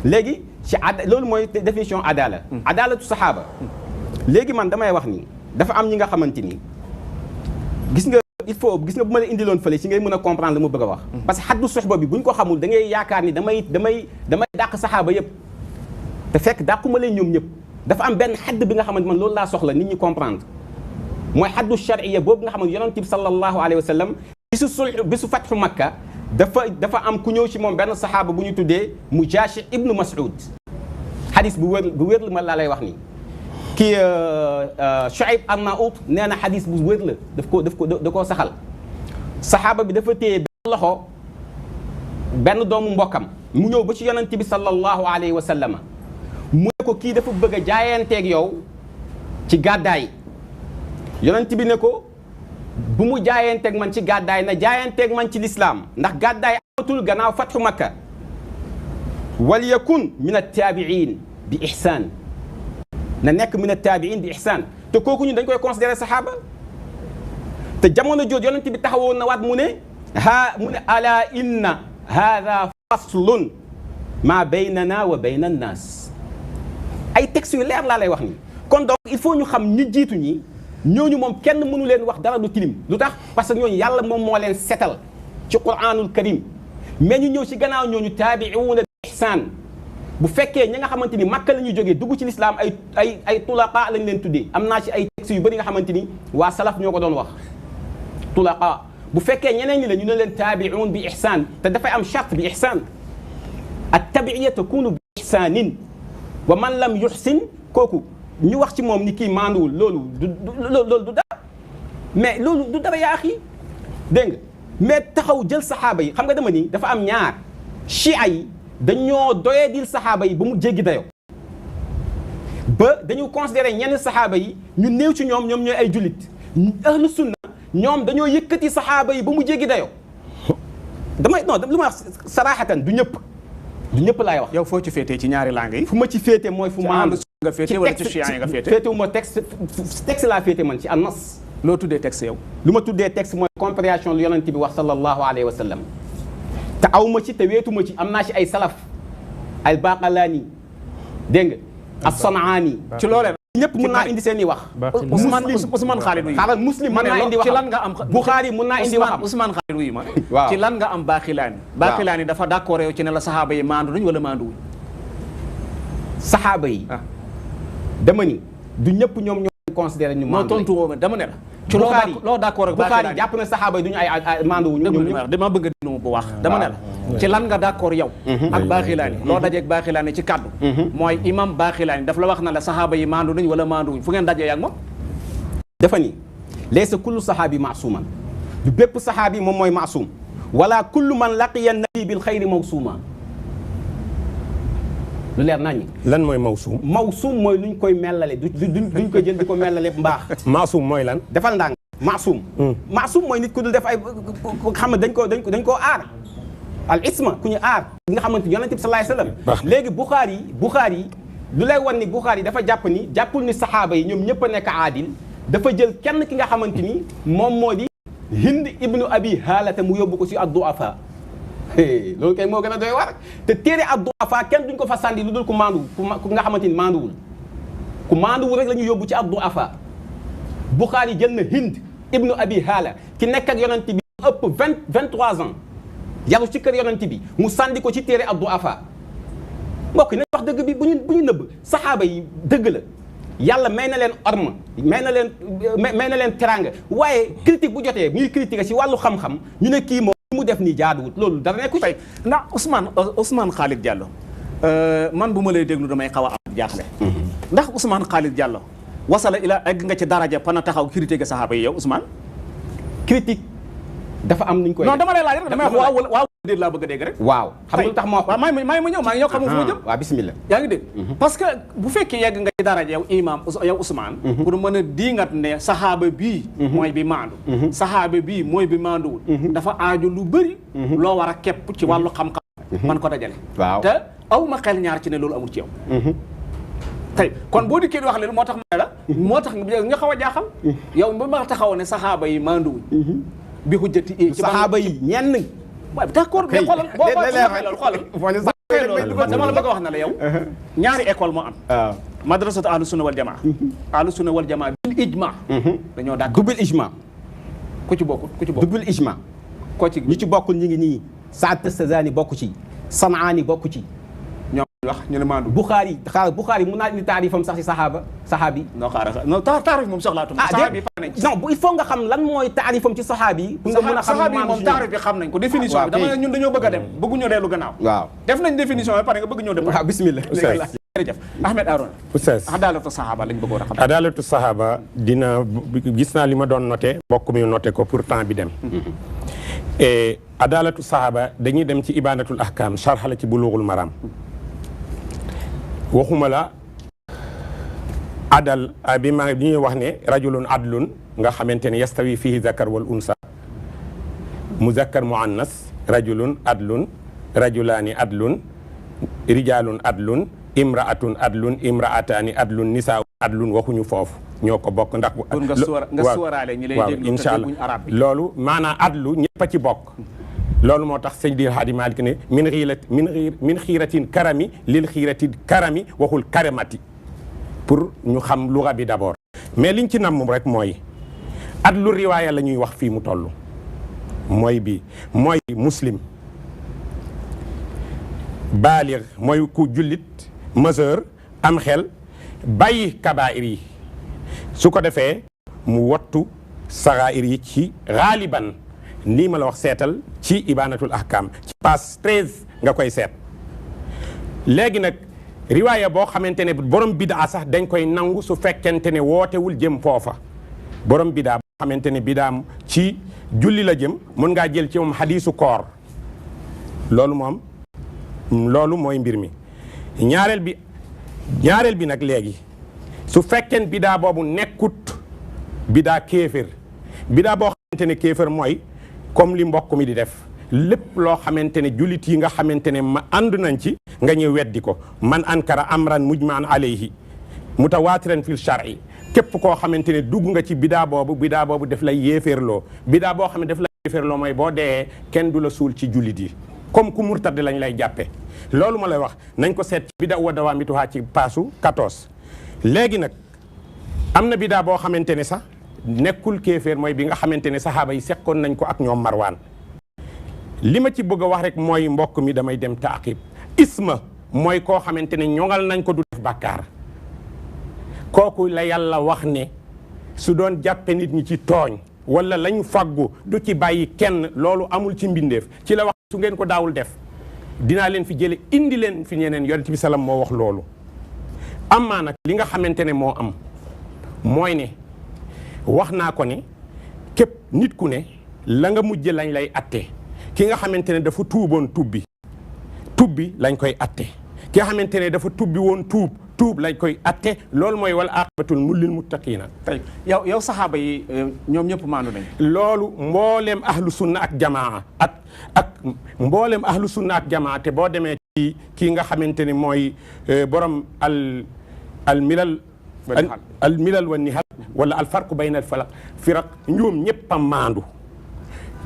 [SPEAKER 3] léegi ci loolu mooy définition adala. adalatu saxaaba. léegi man damay wax ni dafa am ñi nga xamante ni gis nga bu ma la indiloon fële ci ngay mën a comprendre lu ma bëgg a wax. parce que xaddu soxba bi bu ñu ko xamul da ngay yaakaar ni damay dàq saxaaba yëpp te fekk dàquma leen ñoom ñëpp. dafa am benn xadd bi nga xamante man loolu laa soxla nit ñi comprendre mooy xaddu charia boobu nga xamante yonent bi sallallahu alayhi wa sallam bisu fatxu makka dafa am ku ñëw ci moom benn saxaaba bu ñu tuddee Mujaashi ibnu Mas'ud xadis bu wér la ma laa lay wax nii kii Shuayb Arnaout nee na xadis bu wér la da koo saxal saxaaba bi dafa téye benn loxo benn doomu mbokkam mu ñëw ba ci yonent bi sallallahu alayhi wa sallam mu ne ko kii dafa bëgg a jaayanteeg yow ci gàddaay yonent bi ne ko bu mu jaayanteeg man ci gàddaay na jaayanteeg man ci lislaam ndax gàddaay amatul gannaaw fatxu makka wal yakun min attaabiin bi ihsaan na nekk min attaabiin bi ihsaan te kooku ñun dañ koy considéré saxaaba te jamono jooju yonent bi taxawoon na waat mu ne ala inna haada faslun ma baynana wa bayna annaas ay textes yu leer laa lay wax ni kon donc il faut ñu xam ñi jiitu ñi ñooñu moom kenn mënu leen wax dara lu tilim lu tax parce que ñooñu yàlla moom moo leen setal ci quranul karim mais ñu ñëw ci gannaaw ñooñu taabiuuna bi ihsaan bu fekkee ñi nga xamante ni makka la ñuy jógee dugg ci lislaam ay tulaqa lañ leen tuddee am naa ci ay textes yu bëri nga xamante ni waa salaf ñoo ko doon wax tulaqa bu fekkee ñeneen ñi la ñu ne leen taabiuun bi ihsaan te dafay am charte bi ihsaan at tabiiya takunu bi ihsaanin wa man lam yuhsin kooku ñu wax ci moom ni kii maanduwul loolu du dara mais loolu du dara yaa axi dégg nga mais taxaw jël saxaaba yi xam nga dama ni dafa am ñaar chia yi dañoo doyee dil saxaaba yi ba mu jéggi dayo ba dañu considéré ñenn saxaaba yi ñu néew ci ñoom ñooy ay jullit ahlu sunna ñoom dañoo yëkkati saxaaba yi ba mu jéggi dayoo damay non lu ma wax saraxatan du ñëpp laay wax.
[SPEAKER 2] yow foo ci féetee ci ñaari langue yi.
[SPEAKER 3] fu ma ci féete mooy fu ma
[SPEAKER 2] nga féete wala ci chiites yi nga féete.
[SPEAKER 3] féetewu ma texte laa féete man ci an-nas.
[SPEAKER 2] loo tuddee texte yow.
[SPEAKER 3] lu ma tuddee texte mooy compréhension lu yonent bi wax sallallahu alayhi wa sallam te aw ma ci te weetu ma ci am naa ci ay salaf al baqalaani dégg nga as-Sanaani ci loolee ñëpp mën naa indi seen i wax.
[SPEAKER 2] Ousmane Khalid wuyu
[SPEAKER 3] xaaral muslim mën naa indi waxam
[SPEAKER 2] ci lan nga am.
[SPEAKER 3] Bukhari mën naa indi waxam
[SPEAKER 2] Ousmane Khalid wuyu ma.
[SPEAKER 3] waaw
[SPEAKER 2] ci lan nga am Baaxilaani. Baaxilaani dafa d'accord yow ci ne la saxaaba yi maandu nañ wala maandu wuñ.
[SPEAKER 3] saxaaba yi. dama ni du ñëpp ñoom ñoo considéré ñu maandu.
[SPEAKER 2] tontu woo ma dama ne la.
[SPEAKER 3] ci
[SPEAKER 2] loo d'accord ak
[SPEAKER 3] Bukhari jàpp na saxaaba yi du ñu ay maandu wuñ.
[SPEAKER 2] dama bëgg a déglu bu wax dama ne la. ci lan nga d'accord yow. ak Baaxilaani loo dajeeg Baaxilaani ci kaddu. mooy imam Baaxilaani daf la wax na la saxaaba yi maandu nañ wala maandu wuñ fu ngeen dajee ak moom.
[SPEAKER 3] dafa ni laysa kullu saxaabi maasuman du bépp saxaabi moom mooy maasum wala kullu man laqiya nabi bil xayri mawsuuma lu leer nañu.
[SPEAKER 4] lan mooy mawsuum.
[SPEAKER 3] mawsuum mooy luñ koy mellale duñ ko jël di ko mellale mbaax.
[SPEAKER 4] maasum mooy lan.
[SPEAKER 3] defal ndànk maasum. maasum mooy nit ku dul def ay xam ne dañ koo aar. al isma ku ñu aar. nga xamante ni yonent bi sallallahu alayhi wasallam. léegi Bukhari lu lay wan ni Bukhari dafa jàppul ni saxaaba yi ñoom ñëpp a nekk aadil. dafa jël kenn ki nga xamante ni moom moo di Hind ibnu Abi Haalata mu yóbbu ko si ad-du'afa loolu kay moo gën a doy war te téere ad-du'afa kenn duñ ko fa sànni lu dul ku maandu ku nga xamante ni maanduwul rek la ñu yóbbu ci ad-du'afa Bukhari jël na Hind ibnu Abi Haala ki nekk ak yonent bi ëpp 23 ans yaru ci kër yonent bi mu sànni ko ci téere ad-du'afa mbokk nañ wax dëgg bi bu ñu nëbb saxaaba yi dëgg la yàlla may na leen orma may na leen teranga waaye critique bu jotee muy critique si wàllu xam-xam ñu ne kii moom mu def nii jaaduwut loolu dara nekku ci.
[SPEAKER 2] ndax Ousmane Khalid Diallo man bu ma lay déglu damay xaw a am jaaxle. ndax Ousmane Khalid Diallo wasala ila egg nga ci daraja pana taxaw critique saxaaba yi yow Ousmane.
[SPEAKER 3] critique dafa am nuñ koy.
[SPEAKER 2] non dama lay laaj rek damay wax waaw déet laa bëgg a dégg rek.
[SPEAKER 3] waaw xam nga lu tax ma wax.
[SPEAKER 2] waaw maa ngi ma ñëw xam nga fu ma jëm.
[SPEAKER 3] waaw bismillah.
[SPEAKER 2] yaa ngi dégg parce que bu fekkee yegg nga ci daraja yow imam yow Ousmane. pour mën a diingat ne saxaaba bii. mooy bi maandu. saxaaba bii mooy bi maanduwul. dafa aaju lu bëri. loo war a képp ci wàllu xam-xam. man ko dajale.
[SPEAKER 3] waaw
[SPEAKER 2] te aw ma xel ñaar ci ne loolu amul ci yow. tey kon boo dikkee di wax leen moo tax ma la. moo tax nga xaw a jaaxal. yow ba ma taxaw ne saxaaba yi maanduwuñ. bi xujjati ci
[SPEAKER 3] saxaaba yi ñenn.
[SPEAKER 2] waaw d'accord mais xoolal xoolal dama la bëgg a wax na la yow ñaari école moo am.
[SPEAKER 3] waaw
[SPEAKER 2] madrasatu ahlu sunna wal jamaa. ahlu sunna wal jamaa bil ijma. dañoo dàgg
[SPEAKER 3] dubbil ijma.
[SPEAKER 2] ku ci bokkul
[SPEAKER 3] dubbil ijma.
[SPEAKER 2] ko ci
[SPEAKER 3] ñu ci bokkul ñu ngi nii. Saad Tastazani bokku ci. Sanaani bokku ci.
[SPEAKER 2] ñoom wax ñu ne maandu.
[SPEAKER 3] Bukhari mun naa indi taarifam sax si saxaabi.
[SPEAKER 2] non xaaral non taarif moom soxlaatuma. saxaabi yi pare nañ ci.
[SPEAKER 3] non il faut nga xam lan mooy taarifam ci saxaabi yi. pour nga mën a xam
[SPEAKER 2] saxaabi yi moom taarif bi xam nañ ko définition bi dama ñun dañoo bëgg a dem bëgguñu dellu gannaaw.
[SPEAKER 3] waaw
[SPEAKER 2] def nañ définition bi pare nga bëgg ñëw dem.
[SPEAKER 3] waaw bismillah.
[SPEAKER 2] jërëjëf Ahmed Arouna.
[SPEAKER 4] Oustaz
[SPEAKER 2] adaalatu saxaaba lañ bëggoon a xam.
[SPEAKER 4] adaalatu saxaaba dina gis naa li ma doon noté bokk mi noté ko pour temps bi dem. et adaalatu saxaaba dañuy dem ci ibaadatul ahkam sharh la ci bulughul maram waxuma la adal bi ñuy wax ne rajulun adlun nga xamante ne yastawi fihi zakar wal unsa muzakkar muannas rajulun adlun rajulaani adlun rijalun adlun imraatun adlun imraataani adlun nisaa adlun waxuñu foofu ñoo ko bokk ndax
[SPEAKER 2] nga sóoraale ñi lay déglu
[SPEAKER 4] incha allah loolu maanaam adlu ñëpp a ci bokk loolu moo tax Seydi El Hadji Malick ne min xiiratin karami lil xiirati karami waxul karamati pour ñu xam luga bi d'abord mais liñ ci namm rek mooy adlu riwaaya la ñuy wax fii mu toll mooy muslim baalir mooy ku jullit majeur am xel bàyyi kabaa'ir yi su ko defee mu wattu sagaa'ir yi ci xaaliban nii ma la wax seetal ci ibaanatul ahkam ci page 13 nga koy seet léegi nag riwaaya boo xamante ne borom bidaa sax dañ koy nangu su fekkente ne wootewul jëm foofa borom bidaa boo xamante ne bidaam ci julli la jëm mën ngaa jël ci moom xadiisu koor loolu mooy mbir mi ñaareel bi nag léegi su fekkeen bidaa boobu nekkut bidaa kéefër bidaa boo xamante ne kéefër mooy comme li mbokk mi di def lépp loo xamante ne jullit yi nga xamante ne ma ànd nañ ci nga ñëw weddi ko man ankara amran mujmaan alayhi mutawaatiran fil shar'i képp koo xamante ne dugg nga ci bidaa boobu def lay yéeféerloo bidaa boo xam ne def lay yéeféerloo mooy boo dee kenn du la suul ci jullit yi comme ku murtad lañ lay jàppe loolu ma lay wax nañ ko seet ci bidaa wa dawaamituhaa ci paasu 14 léegi nag am na bidaa boo xamante ne sax nekkul kéeféer mooy bi nga xamante ne saxaaba yi seqoon nañ ko ak ñoom Marwaan li ma ci bëgg a wax rek mooy mbokk mi damay dem taaqib isma mooy koo xamante ne ñoŋal nañ ko du def bàkkaar kooku la yàlla wax ne su doon jàppe nit ñi ci tooñ wala la ñu faggu du ci bàyyi kenn loolu amul ci mbindeef ci la wax su ngeen ko daawul def dinaa leen fi jële indi leen fi ñeneen yonent bi salaam moo wax loolu amaa nag li nga xamante ne moo am mooy ne wax naa ko ne képp nit ku ne la nga mujj lañ lay atte ki nga xamante ne dafa tuuboon tubbi lañ koy atte ki nga xamante ne dafa tubbi woon tuub lañ koy atte loolu mooy wal aqibatul lil muttaqiina
[SPEAKER 2] tey yow saxaaba yi ñoom ñëpp maandu nañ
[SPEAKER 4] loolu mbooleem ahlu sunna ak jamaa ak mbooleem ahlu sunna ak jamaa te boo demee ci kii nga xamante ne mooy borom al milal wa nihal wala al farqu bayna al firaq ñoom ñëpp a maandu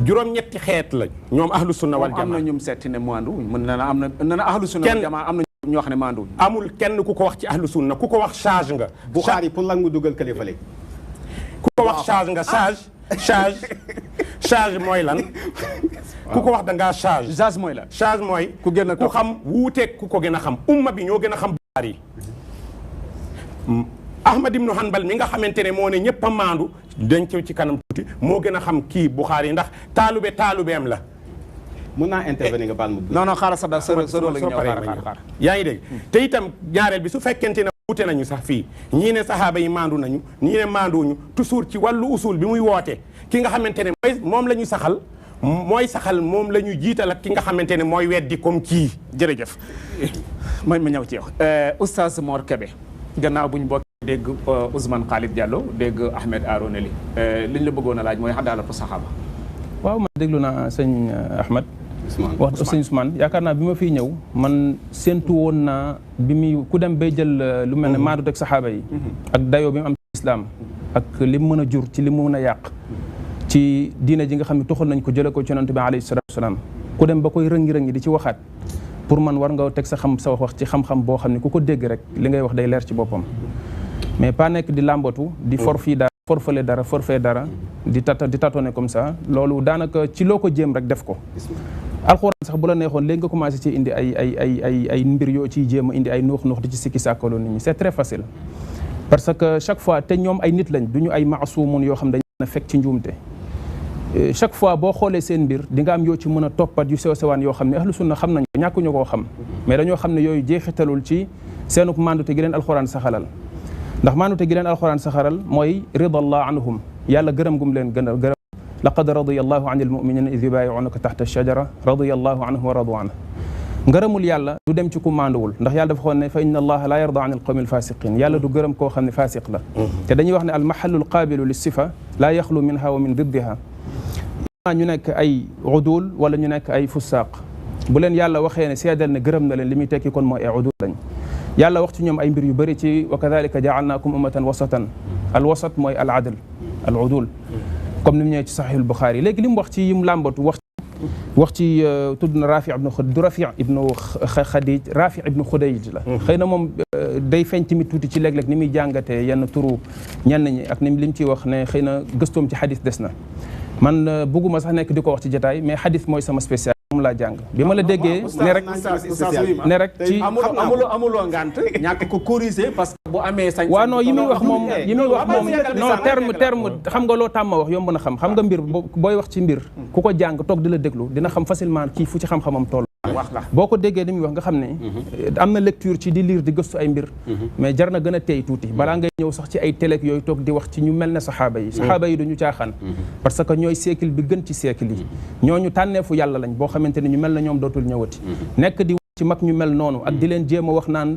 [SPEAKER 4] juróom-ñetti xeet la ñoom ahlu sunna wal jamaa
[SPEAKER 2] am na ñum seeti ne maandu mën na am na ahlu sunna wal jamaa am na ñoo xam ne maandu
[SPEAKER 4] amul kenn ku ko wax ci ahlu sunna ku ko wax charge nga
[SPEAKER 3] Bukhari pour lan mu dugal kalifa léegi
[SPEAKER 4] ku ko wax charge nga charge mooy lan ku ko wax da ngaa charge
[SPEAKER 2] mooy lan
[SPEAKER 4] charge mooy
[SPEAKER 2] ku gën a
[SPEAKER 4] ku xam wuuteeg ku ko gën a xam umma bi ñoo gën a xam Bukhari Ahmad ibnu Hanbal mi nga xamante ne moo ne ñëpp a maandu dañ ci kanam tuuti moo gën a xam kii Bukhari ndax taalubeem la
[SPEAKER 3] mun naa intervenir nga baal ma.
[SPEAKER 2] non xaaral sa doole la ñëw xaar
[SPEAKER 4] yaa ngi dégg te itam ñaareel bi su fekkente ne wute nañu sax fii ñii ne saxaaba yi maandu nañu ñii ne maanduñu toujours ci wàllu usul bi muy woote ki nga xamante ne moom la ñu saxal moom la ñu jiital ak ki nga xamante ne mooy weddi comme kii.
[SPEAKER 2] jërëjëf ma ñëw ci yow Oustaz Mor Kébé gannaaw bu ñu bokk dégg Ousmane Khalid Diallo dégg Ahmed Arouna Ly liñ la bëggoon a laaj mooy xadaalatu saxaaba.
[SPEAKER 5] waaw man déglu naa sëñ Ahmed wax sëñ Ousmane yaakaar naa bi ma fiy ñëw man séentu woon naa bi muy ku dem bay jël lu mel ne maadut ak saxaaba yi ak dayoo bi mu am ci islam ak li mu mën a jur ci li mu mën a yàq ci diine ji nga xam ne toxal nañ ko jële ko ci yonent bi alayhi salaatu wasalaam ku dem ba koy rëngi-rëngi di ci waxaat pour man war nga teg sa wax ci xam-xam boo xam ne ku ko dégg rek li ngay wax day leer ci boppam mais pas nekk di làmbatu di forfii dara forfale dara forfait dara di tâtonner comme ça loolu daanaka ci loo ko jéem rek def ko alxuraan sax bu la neexoon léegi nga commencé ci indi ay mbir yoo ciy jéem a indi ay nuux di ci sikki sàkkaloo nit ñi c'est très facile parce que chaque fois te ñoom ay nit lañ du ñu ay maasumun yoo xam dañ a fekk ci njuumte chaque fois boo xoolee seen mbir di nga am yoo ci mën a toppat yu sew sewaan yoo xam ne ahlu sunna xam nañ ko ñàkkuñu koo xam mais dañoo xam ne yooyu jeexitalul ci seenuk mandute gi leen alxuraan saxalal ndax mandute gi leen alxuraan saxalal mooy ridallah anhum yàlla gërëm gum leen gën a gërëm laqad radiya allahu an almuminina id yubayiunaka taxta alshajara radiya allahu anhu wa radu anhu ngërëmul yàlla du dem ci ku manduwul ndax yàlla dafa xoon ne fa inna allaha la yarda an alqawmi alfasiqin yàlla du gërëm koo xam ne fasiq la te dañuy wax ne almahallu alqabilu lissifa la yaxlu minha wa min diddiha ñu nekk ay udul wala ñu nekk ay fusaq bu leen yàlla waxee ne seedal ne gërëm na leen li muy tekki kon mooy ay udul lañ yàlla wax ci ñoom ay mbir yu bëri ci wa kadalika jaalnaakum ummatan wasatan al wasat mooy al adl al udul comme ni mu ñëwee ci saxiixul Buxaari léegi li mu wax ci yim làmbatu wax ci tudd na Rafi ibnu du Rafi ibnu Xadij Rafi ibnu Xudayj la xëy na moom day feeñ tamit tuuti ci léeg-léeg ni muy jàngatee yenn turu ñenn ñi ak ni li mu ciy wax ne xëy na gëstoom ci xadis des na man bëgguma sax nekk di ko wax ci jotaay mais xadis mooy sama spécial moom laa jàng bi ma la déggee ne rek ci
[SPEAKER 2] amuloo ngant ñàkk ko corriger parce que bu amee sañ
[SPEAKER 5] waaw non yi muy wax moom non terme xam nga loo tàmma wax yomb na xam nga mbir booy wax ci mbir ku ko jàng toog di la déglu dina xam facilement kii fu ci xam-xamam toll boo ko déggee li muy wax nga xam ne am na lecture ci di lire di gëstu ay mbir mais jar na gën a teey tuuti balaa ngay ñëw sax ci ay télé yooyu toog di wax ci ñu mel ne saxaaba yi duñu caaxaan parce que ñooy siècle bi gën ci siècle yi ñooñu tànneefu yàlla lañ boo xamante ne ñu mel na ñoom dootul ñëwati nekk di ci mag ñu mel noonu ak di leen jéem a wax naan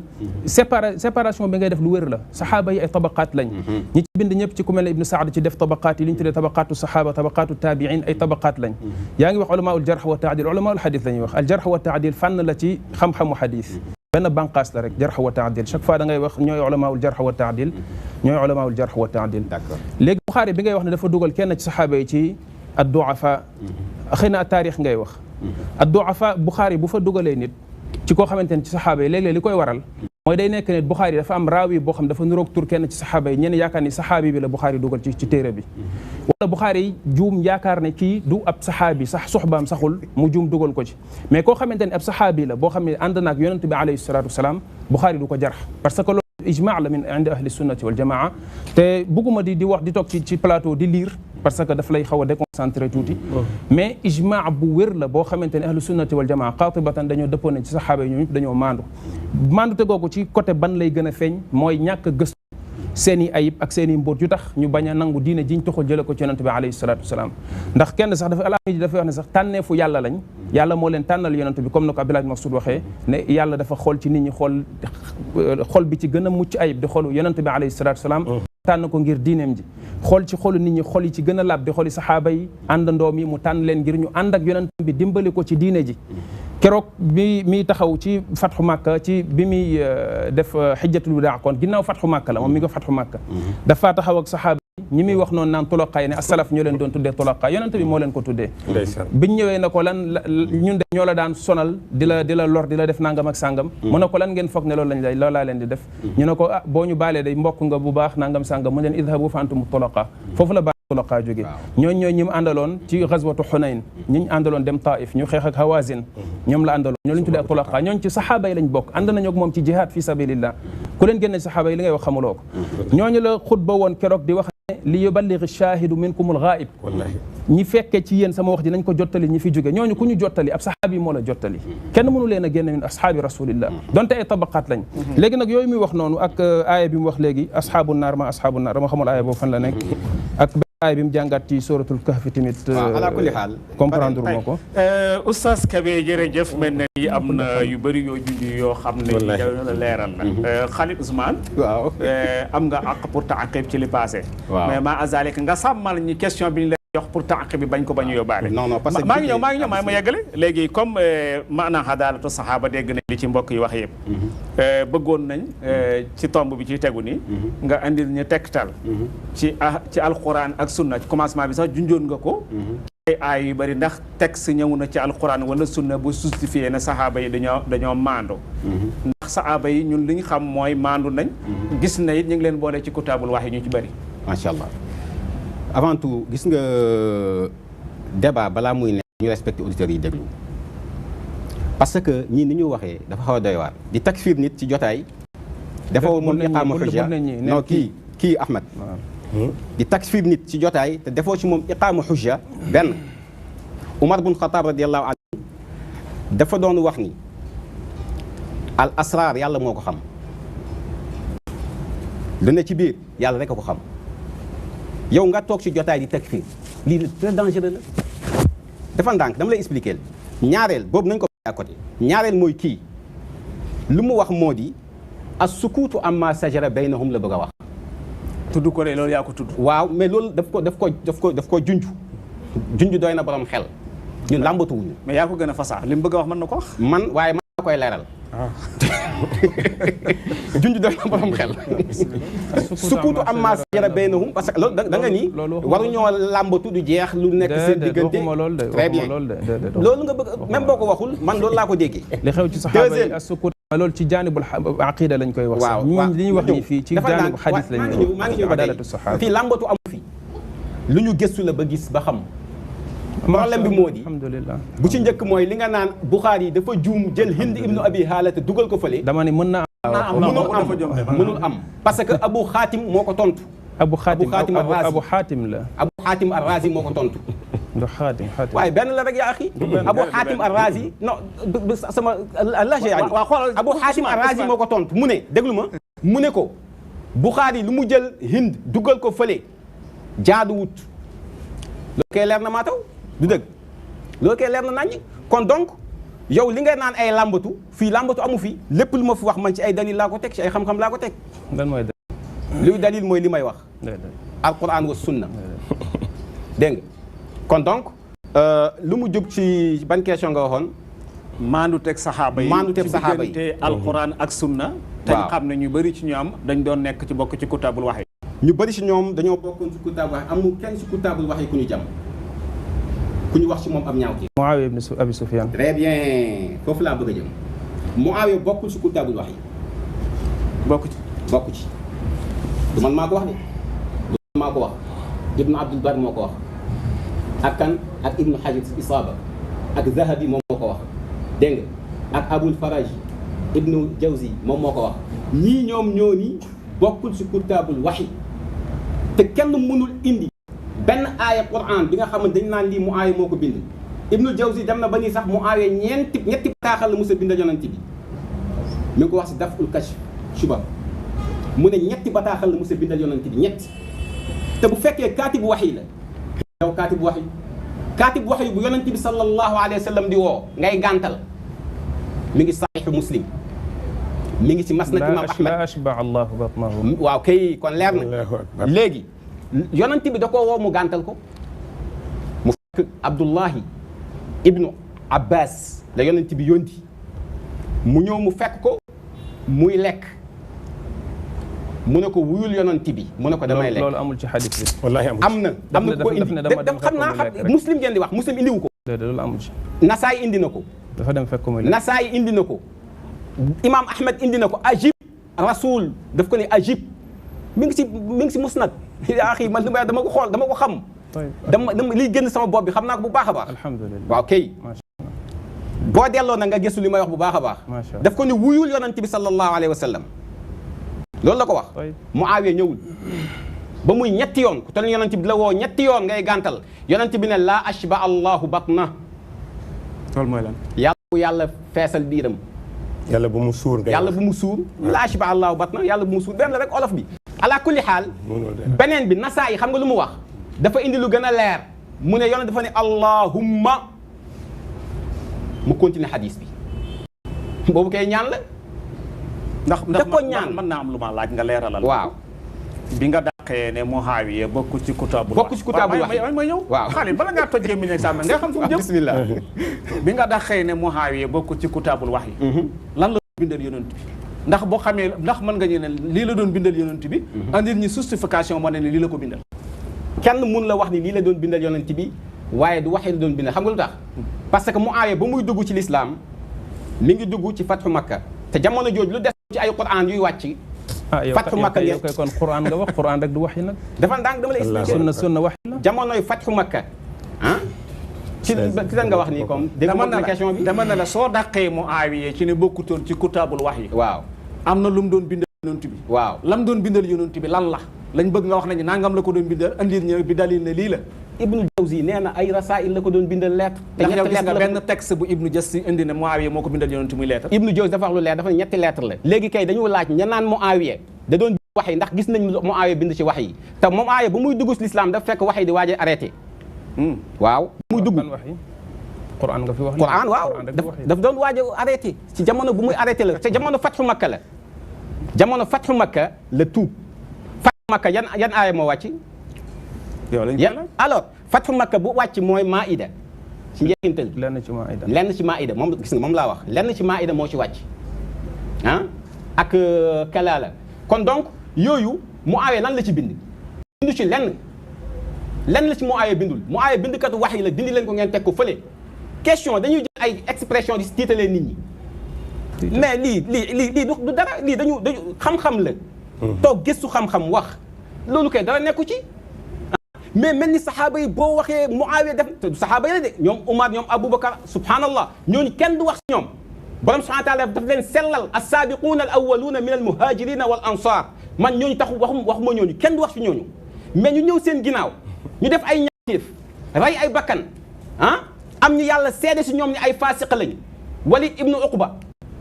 [SPEAKER 5] séparation bi ngay def lu wér la saxaaba yi ay tabaqaat lañ ñi ci bind ñëpp ci ku mel ne Ibnu Saad ci def tabaqaat yi li ñu tuddee tabaqaatu saxaaba tabaqaatu taabiin ay tabaqaat lañ yaa ngi wax ulamaul jarh wa taadil ulamaul xadis la ñuy wax al jarh wa taadil fànn la ci xam-xamu xadis benn banqaas la rek jarh wa taadil chaque fois da ngay wax ñooy ulamaul jarh wa taadil ñooy ulamaul jarh wa taadil léegi Buxaari bi ngay wax ne dafa dugal kenn ci saxaaba yi ci ad-du'afa xëy na taarix ngay wax ad-du'afa Buxaari bu fa dugalee nit ci koo xamante ne ci saxaaba yi léeg-léeg li koy waral mooy day nekk ne Buxaari dafa am raawi boo xam dafa nuroog tur kenn ci saxaaba yi ñenn yaakaar ni saxaabi bi la Buxaari dugal ci téere bi wala Buxaari juum yaakaar ne kii du ab saxaabi sax soxbaam saxul mu juum dugal ko ci mais koo xamante ne ab saxaabi la boo xam ne ànd naak yonent bi alayhi salaatu wasalaam Buxaari du ko jarx parce que loolu ijmaa la min indi ahli sunnati wal jamaa te bugguma di wax di toog ci plateau di lire parce que daf lay xaw a déconcentré tuuti mais ijmaa bu wér la boo xamante ne ahlu sunnati wal jamaa qaatibatan dañoo dëppoo ne ci saxaaba yi ñoom ñëpp dañoo maandu te googu ci côté ban lay gën a feeñ mooy ñàkk a gëstu seen i ayib ak seen i mbóot yu tax ñu bañ a nangu diine jiñ toxal jële ko ci yonent bi alayhi salaatu wasalaam ndax kenn sax dafa alaami ji dafay wax ne sax tànneefu yàlla lañ yàlla moo leen tànnal yonent bi comme na ko Abdullah ibn Mas'ud waxee ne yàlla dafa xool ci nit ñi xool bi ci gën a mucc ayib di xoolu yonent bi alayhi salaatu wasalaam tànn ko ngir diineem ji xool ci xolu nit ñi xol yi ci gën a laab di xoli saxaaba yi àndandoom yi mu tànn leen ngir ñu ànd ak yonent bi dimbali ko ci diine ji keroog bi muy taxaw ci fatxu Makka ci bi muy def xijjatul wadaa kon ginnaaw fatxu Makka la moom mi nga fatxu Makka dafa taxaw ak saxaaba yi ñi muy wax noonu naan tulaqaa yi ne asalaf ñoo leen doon tuddee tulaqaa yonent bi moo leen ko tuddee biñ ñëwee na ko lan ñun de ñoo la daan sonal di la lor di la def nangam ak sàngam mu ne ko lan ngeen foog ne loolu lañ lay loolu laa leen di def ñu ne ko ah boo ñu baalee day mbokk nga bu baax nangam sàngam mu leen idhabu fa antum tulaqaa foofu la tulaqaa jóge ñooñu ñi mu àndaloon ci gazwatu Xunayn ñi ñu àndaloon dem Taif ñu xeex ak Hawazin ñoom la àndaloon ñoo lañ tuddee tulaqaa ñooñu ci saxaaba yi lañ bokk ànd nañu ak moom ci jihaad fi sabilillah ku leen génne saxaaba yi li ngay wax xamuloo ko ñooñu la xutba woon keroog di wax li yuballigh ash-shaahidu minkumul ghaa'ib ñi fekkee ci yéen sama wax ji nañ ko jottali ñi fi jóge ñooñu ku ñu jottali ab saxaabi moo la jottali kenn mënu leen a génne min ashaabi rasulillah donte ay tabaqaat lañ léegi nag yooyu muy wax noonu ak aaya bi mu wax léegi ashaabu naar ma ashaabu naar dama xamul aaya boobu fan la nekk ak aaya bi mu jàngat ci suratul kahfi tamit
[SPEAKER 3] ala kulli xaal
[SPEAKER 5] comprendre moo ko
[SPEAKER 2] oustaz Kébé jërëjëf mel na ni am na yu bëri yoo junj yoo xam ne la leeral na Khalid Ousmane
[SPEAKER 3] waaw
[SPEAKER 2] am nga àq pour taaqib ci li passé mais ma azalik nga sàmmal ñi question bi ñu leen jox pour taaqib bi bañ ko bañ a yóbbaale
[SPEAKER 3] non parce que
[SPEAKER 2] maa ngi ñëw ma yeggale léegi comme maanaam hadaalatu saxaaba dégg nañ li ci mbokk yi wax yëpp bëggoon nañ ci tomb bi ci tegu ni nga andil ñu tegtal ci alquran ak sunna ci commencement bi sax junjoon nga ko ay aay yu bëri ndax texte ñëw na ci alquran wala sunna bu justifié ne saxaaba yi dañoo maandu ndax saxaaba yi ñun li ñu xam mooy maandu nañ gis na it ñu ngi leen boole ci kutaabul wax yi ñu ci bëri
[SPEAKER 3] macha allah avant tout gis nga débat balaa muy ne ñu respecté auditeurs yi déglu parce que ñii ni ñu waxee dafa xaw a doy waar di takfir nit ci jotaay dafa moom iqaama xujja non kii Ahmed di takfir nit ci jotaay te defoo ci moom iqaama xujja benn Umar bun Xataab radiallahu anhu dafa doon wax ni al asrar yàlla moo ko xam lu ne ci biir yàlla rek a ko xam yow nga toog ci jotaay di takfir lii très dangereux la dafa ndànk dama lay expliquer ñaareel boobu nañ ko à côté ñaareel mooy kii lu mu wax moo di as sukuutu amma sajara baynahum la bëgg a wax
[SPEAKER 2] tudd ko de loolu yaa ko tudd
[SPEAKER 3] waaw mais loolu daf ko junj doy na borom xel ñun làmbatuwuñu
[SPEAKER 2] mais yaa ko gën a fasaa li mu bëgg a wax mën na ko wax
[SPEAKER 3] man waaye man na koy leeral junj doy na borom xel sukuutu amma sajara baynahum parce que loolu da nga ni waruñoo làmbatu du jeex lu nekk seen diggante très bien loolu nga bëgg même boo ko waxul man loolu laa ko déggee
[SPEAKER 5] li xew ci saxaaba yi as-sukut loolu ci jaanibul aqida lañ koy wax sax ñun li ñuy wax nii fii ci jaanibu xadis lañ
[SPEAKER 3] maa ngi ñëw adalatu saxaaba fii làmbatu amu fi lu ñu gëstu la ba gis ba xam problème bi moo di
[SPEAKER 5] alhamdulillah
[SPEAKER 3] bu ci njëkk mooy li nga naan Buxaari yi dafa juum jël Hind ibnu Abi Haala te dugal ko fële
[SPEAKER 5] dama ni mën na
[SPEAKER 3] mënul am parce que Abu Xaatim moo ko tontu
[SPEAKER 5] Abu Xaatim la
[SPEAKER 3] Abu Xaatim ar-Razi moo ko tontu
[SPEAKER 5] du xaatim
[SPEAKER 3] waaye benn la rek yaa axi Abu Xaatim ar-Razi non sama laje yaani Abu Xaatim ar-Razi moo ko tontu mu ne déglu ma mu ne ko Buxaari lu mu jël Hind dugal ko fële jaaduwut loolu kay leer na maa taw du dëgg loolu kay leer na naññi kon donc yow li nga naan ay làmbatu fii làmbatu amu fi lépp lu ma fi wax man ci ay dalil laa ko teg ci ay xam-xam laa ko teg.
[SPEAKER 5] lan mooy
[SPEAKER 3] luy dalil mooy li may wax. alquran wa sunna. dégg nga kon donc lu mu jóg ci ban question nga waxoon.
[SPEAKER 2] maandu teg saxaaba yi
[SPEAKER 3] maandu teg saxaaba yi
[SPEAKER 2] ci diggante alquran ak sunna. te ñu xam ne ñu bëri ci ñoom dañ doon nekk ci bokk ci kutaabul wax yi.
[SPEAKER 3] ñu bëri ci ñoom dañoo bokkoon ci kutaabul wax amul kenn ci kutaabul wax yi ku ñu jàmm ku ñu wax ci moom am ñaaw kii.
[SPEAKER 5] Muawiya ibn Abi Sufyan.
[SPEAKER 3] très bien foofu laa bëgg a jëm Muawiya bokkul ci kutaabul wax yi. bokku ci du man maa ko wax de du man maa ko wax Ibnu Abdul Bar moo ko wax ak kan ak Ibnu Hajar Isaaba ak Zahabi moom moo ko wax dégg nga ak Abul Faraj Ibnu Jawzi moom moo ko wax ñii ñoom ñoo ni bokkul ci kutaabul wax yi te kenn mënul indi benn aaya Qur'an bi nga xamante dañ naan lii Muawiya moo ko bind Ibnu Jawzi dem na ba nii sax Muawiya ñetti bataaxal la mos a bind yonent bi mi ngi ko wax si Daf'ul Kashf Shubha mu ne ñetti bataaxal la mos a bindal yonent bi ñett te bu fekkee kaatibu wax yi la yow kaatibu wax yi bu yonent bi sallallahu alayhi wa sallam di woo ngay gàntal mi ngi saxiixu Muslim mi ngi ci masnad imam Ahmad
[SPEAKER 5] la ashba allahu batnahu.
[SPEAKER 3] waaw kay kon leer na léegi yonent bi da koo woo mu gàntal ko mu fekk Abdullahi ibnu Abbas la yonent bi yónni mu ñëw mu fekk ko muy lekk mu ne ko wuyul yonent bi mu ne ko damay lekk
[SPEAKER 5] loolu amul ci xadis bi.
[SPEAKER 4] wallaahi
[SPEAKER 3] am na ko indi xam naa Muslim ngeen di wax Muslim indiwu ko.
[SPEAKER 5] loolu amul ci.
[SPEAKER 3] Nasaay indi na ko.
[SPEAKER 5] dafa dem fekk ko muy lekk.
[SPEAKER 3] Nasaay indi na ko. Imam Ahmed indi na ko ajib rasul daf ko ne ajib mi ngi si musnad yaa xii man li may dama ko xool dama ko xam. dama liy génn sama bopp bi xam naa ko bu baax a baax.
[SPEAKER 5] alhamdulilah
[SPEAKER 3] waaw kay. boo delloo na nga gëstu li may wax bu baax a baax. daf ko ne wuyul yonent bi sallallahu alayhi wa sallam. loolu la ko wax. Muawiya ñëwul ba muy ñetti yoon ku toll yonent bi la woo ñetti yoon ngay gàntal yonent bi ne laa ashba allahu batna.
[SPEAKER 2] loolu mooy lan.
[SPEAKER 3] yàlla feesal biiram.
[SPEAKER 4] yàlla bu mu suur ngay
[SPEAKER 3] yàlla bu mu suur laa ashba allahu batna yàlla bu mu suur benn la rek olof bi. ala kulli xaal beneen bi nasaa yi xam nga lu mu wax dafa indi lu gën a leer mu ne yonent dafa ne allahumma mu continuer xadis bi boobu kay ñaan la.
[SPEAKER 2] ndax
[SPEAKER 3] da ko ñaan
[SPEAKER 2] mën naa am lu ma laaj nga leeralal.
[SPEAKER 3] waaw
[SPEAKER 2] bi nga dàqee ne Muawiya bokk ci kutaabul
[SPEAKER 3] wax
[SPEAKER 2] ma ñëw.
[SPEAKER 3] waaw
[SPEAKER 2] Xaalid bala ngaa tojjee mi ne sàmm nga xam fu mu jëm.
[SPEAKER 3] bismillah.
[SPEAKER 2] bi nga dàqee ne Muawiya bokk ci kutaabul wax yi. lan la bindal yonent bi. ndax boo xamee ndax mën nga ñu ne lii la doon bindal yonent bi. andil ñi justification moo ne lii la ko bindal.
[SPEAKER 3] kenn mun la wax ni lii la doon bindal yonent bi waaye du waxee la doon bindal xam nga lu tax. parce que Muawiya ba muy dugg ci l'islam mi ngi dugg ci fathu Makka te jamono jooju lu des ci ay Qur'an yuy wàcc. fathu Makka
[SPEAKER 5] yow kay kon Qur'an nga wax Qur'an rek du wax yi nag.
[SPEAKER 3] dafa ndànk dama lay expliquer
[SPEAKER 5] sunna wax la.
[SPEAKER 3] jamonoy fathu Makka ah. ci lan nga wax nii comme. dama na question bi
[SPEAKER 2] dama ne la soo dàqee Muawiya ci ne bokkutoon ci kutaabul wax yi.
[SPEAKER 3] waaw
[SPEAKER 2] am na lu mu doon bindal yonent bi.
[SPEAKER 3] waaw
[SPEAKER 2] lam doon bindal yonent bi lan la. lañ bëgg nga wax nañu nangam la ko doon bindal andir ñëw bi dalil ne lii la.
[SPEAKER 3] Ibnu Jawzi nee na ay rasail la ko doon bindal lettre.
[SPEAKER 2] te ñetti lettre la benn texte bu Ibnu Jawzi indi ne Muawiya moo ko bindal yonent muy lettre.
[SPEAKER 3] Ibnu Jawzi dafa wax lu leer dafa ne ñetti lettre la. léegi kay dañu laaj ña naan Muawiya da doon bind wax yi ndax gis nañ Muawiya bind ci wax yi te Muawiya ba muy dugg ci l'islam dafa fekk wax yi di waaj a arrêté. waaw muy dugg.
[SPEAKER 5] Qur'an nga fi wax.
[SPEAKER 3] Qur'an waaw daf doon waaj a arrêté ci jamono bu muy arrêté la te jamono fathu Makka la. jamono fathu Makka la tuub. fathu Makka yan aaya moo wàcc.
[SPEAKER 2] yow lañ
[SPEAKER 3] alors fathu Makka bu wàcc mooy Maïda ci njeexintal bi.
[SPEAKER 5] lenn ci Maïda
[SPEAKER 3] lenn ci Maïda moom gis nga moom laa wax lenn ci Maïda moo ci wàcc ah ak Kalaala kon donc yooyu Muawiya lan la ci bind. bindu ci lenn la ci Muawiya bindul Muawiya bindkatu wax yi la dindi leen ko ngeen teg ko fële question dañuy jël ay expression di tiitalee nit ñi mais lii du dara lii dañu xam-xam la. toog gëstu xam-xam wax loolu kay dara nekku ci. mais mel ni saxaaba yi boo waxee Muawiya def te saxaaba yi la de ñoom Umar ñoom Aboubacar subhanallah ñooñu kenn du wax si ñoom borom subhanahu wa taala daf leen sellal as-saabiquuna al awwaluuna min al muhajirina wal ansar man ñooñu taxu waxuma ñooñu kenn du wax si ñooñu mais ñu ñëw seen ginnaaw ñu def ay ñaawteef rey ay bakkan ah am ñu yàlla seede si ñoom ni ay faasiq lañ Walid ibnu Uqba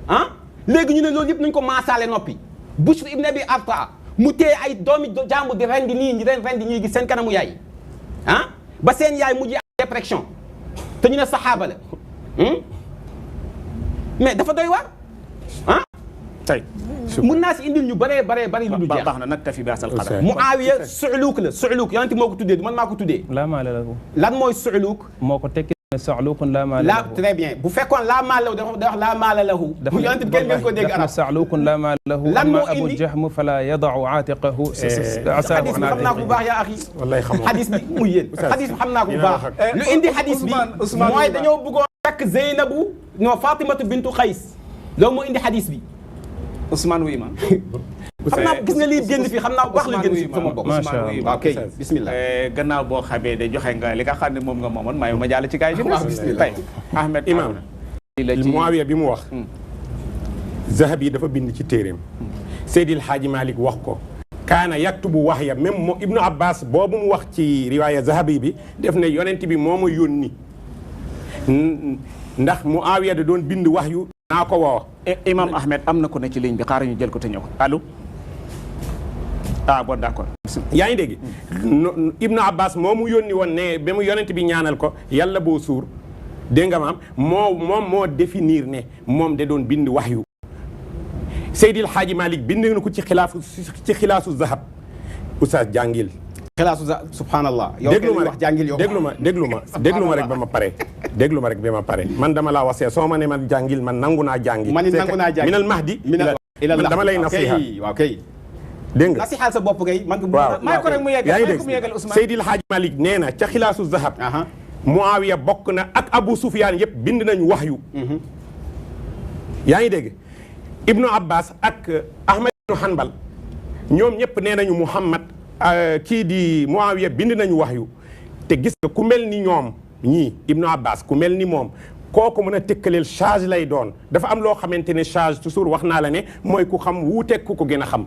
[SPEAKER 3] ah léegi ñu ne loolu yëpp nañ ko maasaale noppi Bushr ibn Abi Arta mu téye ay doomi jàmbur di rendi nii ñi rendi ñii gis seen kanamu yaay ba seen yaay mujj am dépression te ñu ne saxaaba la mais dafa doy waar ah
[SPEAKER 2] tey
[SPEAKER 3] mun naa si indil ñu bëree bëri lu du jeex.
[SPEAKER 2] baax na nag tafi baasal xadar.
[SPEAKER 3] Muawiya su'luuk la su'luuk yonent moo ko tuddee man maa ko tuddee.
[SPEAKER 5] laa maala lahu.
[SPEAKER 3] lan mooy su'luuk.
[SPEAKER 5] moo ko tekki ne sa'luukun laa maala lahu.
[SPEAKER 3] très bien bu fekkoon laa maala lahu dafa wax laa maala lahu. mu yonent bi kenn ngeen ko dégg arab.
[SPEAKER 5] sa'luukun laa maala lahu.
[SPEAKER 3] lan moo indi
[SPEAKER 5] Abu Jahm fala yada'u aatiqahu.
[SPEAKER 3] xadis bi xam naa ko bu baax yaa axi.
[SPEAKER 4] wallaay xamoo
[SPEAKER 3] xadis bi muy yéen xadis bi xam naa ko bu baax. lu indi xadis bi mooy dañoo bëggoon takk Zeynabu non Fatimatu bintu Xays loolu moo indi xadis bi.
[SPEAKER 2] Ousmane wuy ma.
[SPEAKER 3] xam naa gis nga lii génn fii xam naa bu baax la génn fii sama bopp.
[SPEAKER 5] macha allah
[SPEAKER 3] waaw kay bismillah.
[SPEAKER 2] gannaaw boo xamee de joxe nga li nga xam ne moom nga moomoon maa ma jàll ci gars yi.
[SPEAKER 3] waaw bismillah
[SPEAKER 2] tey Ahmed
[SPEAKER 4] imam Muawiya bi mu wax. Zahabi dafa bind ci téeréem. Seydil Hadji Malick wax ko. kaana yaktubu wahya même moo Ibnu Abbas boobu mu wax ci riwaaya Zahabi bi def ne yonent bi moo ma yónni ndax Muawiya da doon bind wahyu naa ko woo.
[SPEAKER 2] Imam Ahmed am na ko ne ci ligne bi xaaral ñu jël ko te ñëw allo. bon d'accord.
[SPEAKER 4] yaa ngi dégg. Ibnu Abbas moo mu yónni woon ne ba mu yonent bi ñaanal ko yàlla boo suur dégg nga maam moo définir ne moom da doon bind wahyu. Seydil Hadji Malick bind na ko ci xilaasu zahab. Oustaz jàngil.
[SPEAKER 3] xilaasu zahab subhanallah. yow
[SPEAKER 4] déglu ma
[SPEAKER 3] wax jàngil yow
[SPEAKER 4] déglu ma rek ba ma pare. déglu ma rek ba ma pare man dama laa wasee soo ma ne man jàngil man nangu naa jàngi.
[SPEAKER 3] man nangu naa jàngi
[SPEAKER 4] minal mahdi
[SPEAKER 3] ilal
[SPEAKER 4] dama lay nasiha.
[SPEAKER 3] waaw kay.
[SPEAKER 4] dégg nga
[SPEAKER 3] nasihaal sa bopp kay.
[SPEAKER 4] waaw
[SPEAKER 2] maa ko rek mu
[SPEAKER 4] yaa ngi dégg Seydil Hadji Malick nee na ca xilaasu zahab. Muawiya bokk na ak Abu Sufyaan yëpp bind nañu wahyu. yaa ngi dégg Ibnu Abbas ak Ahmad ibnu Hanbal ñoom ñëpp nee nañu Muhammad kii di Muawiya bind nañu wahyu te gis nga ku mel ni ñoom ñii Ibnu Abbas ku mel ni moom kooku mën a tëkkaleel charge lay doon dafa am loo xamante ne charge toujours wax naa la ne mooy ku xam wuuteeg ku ko gën a xam.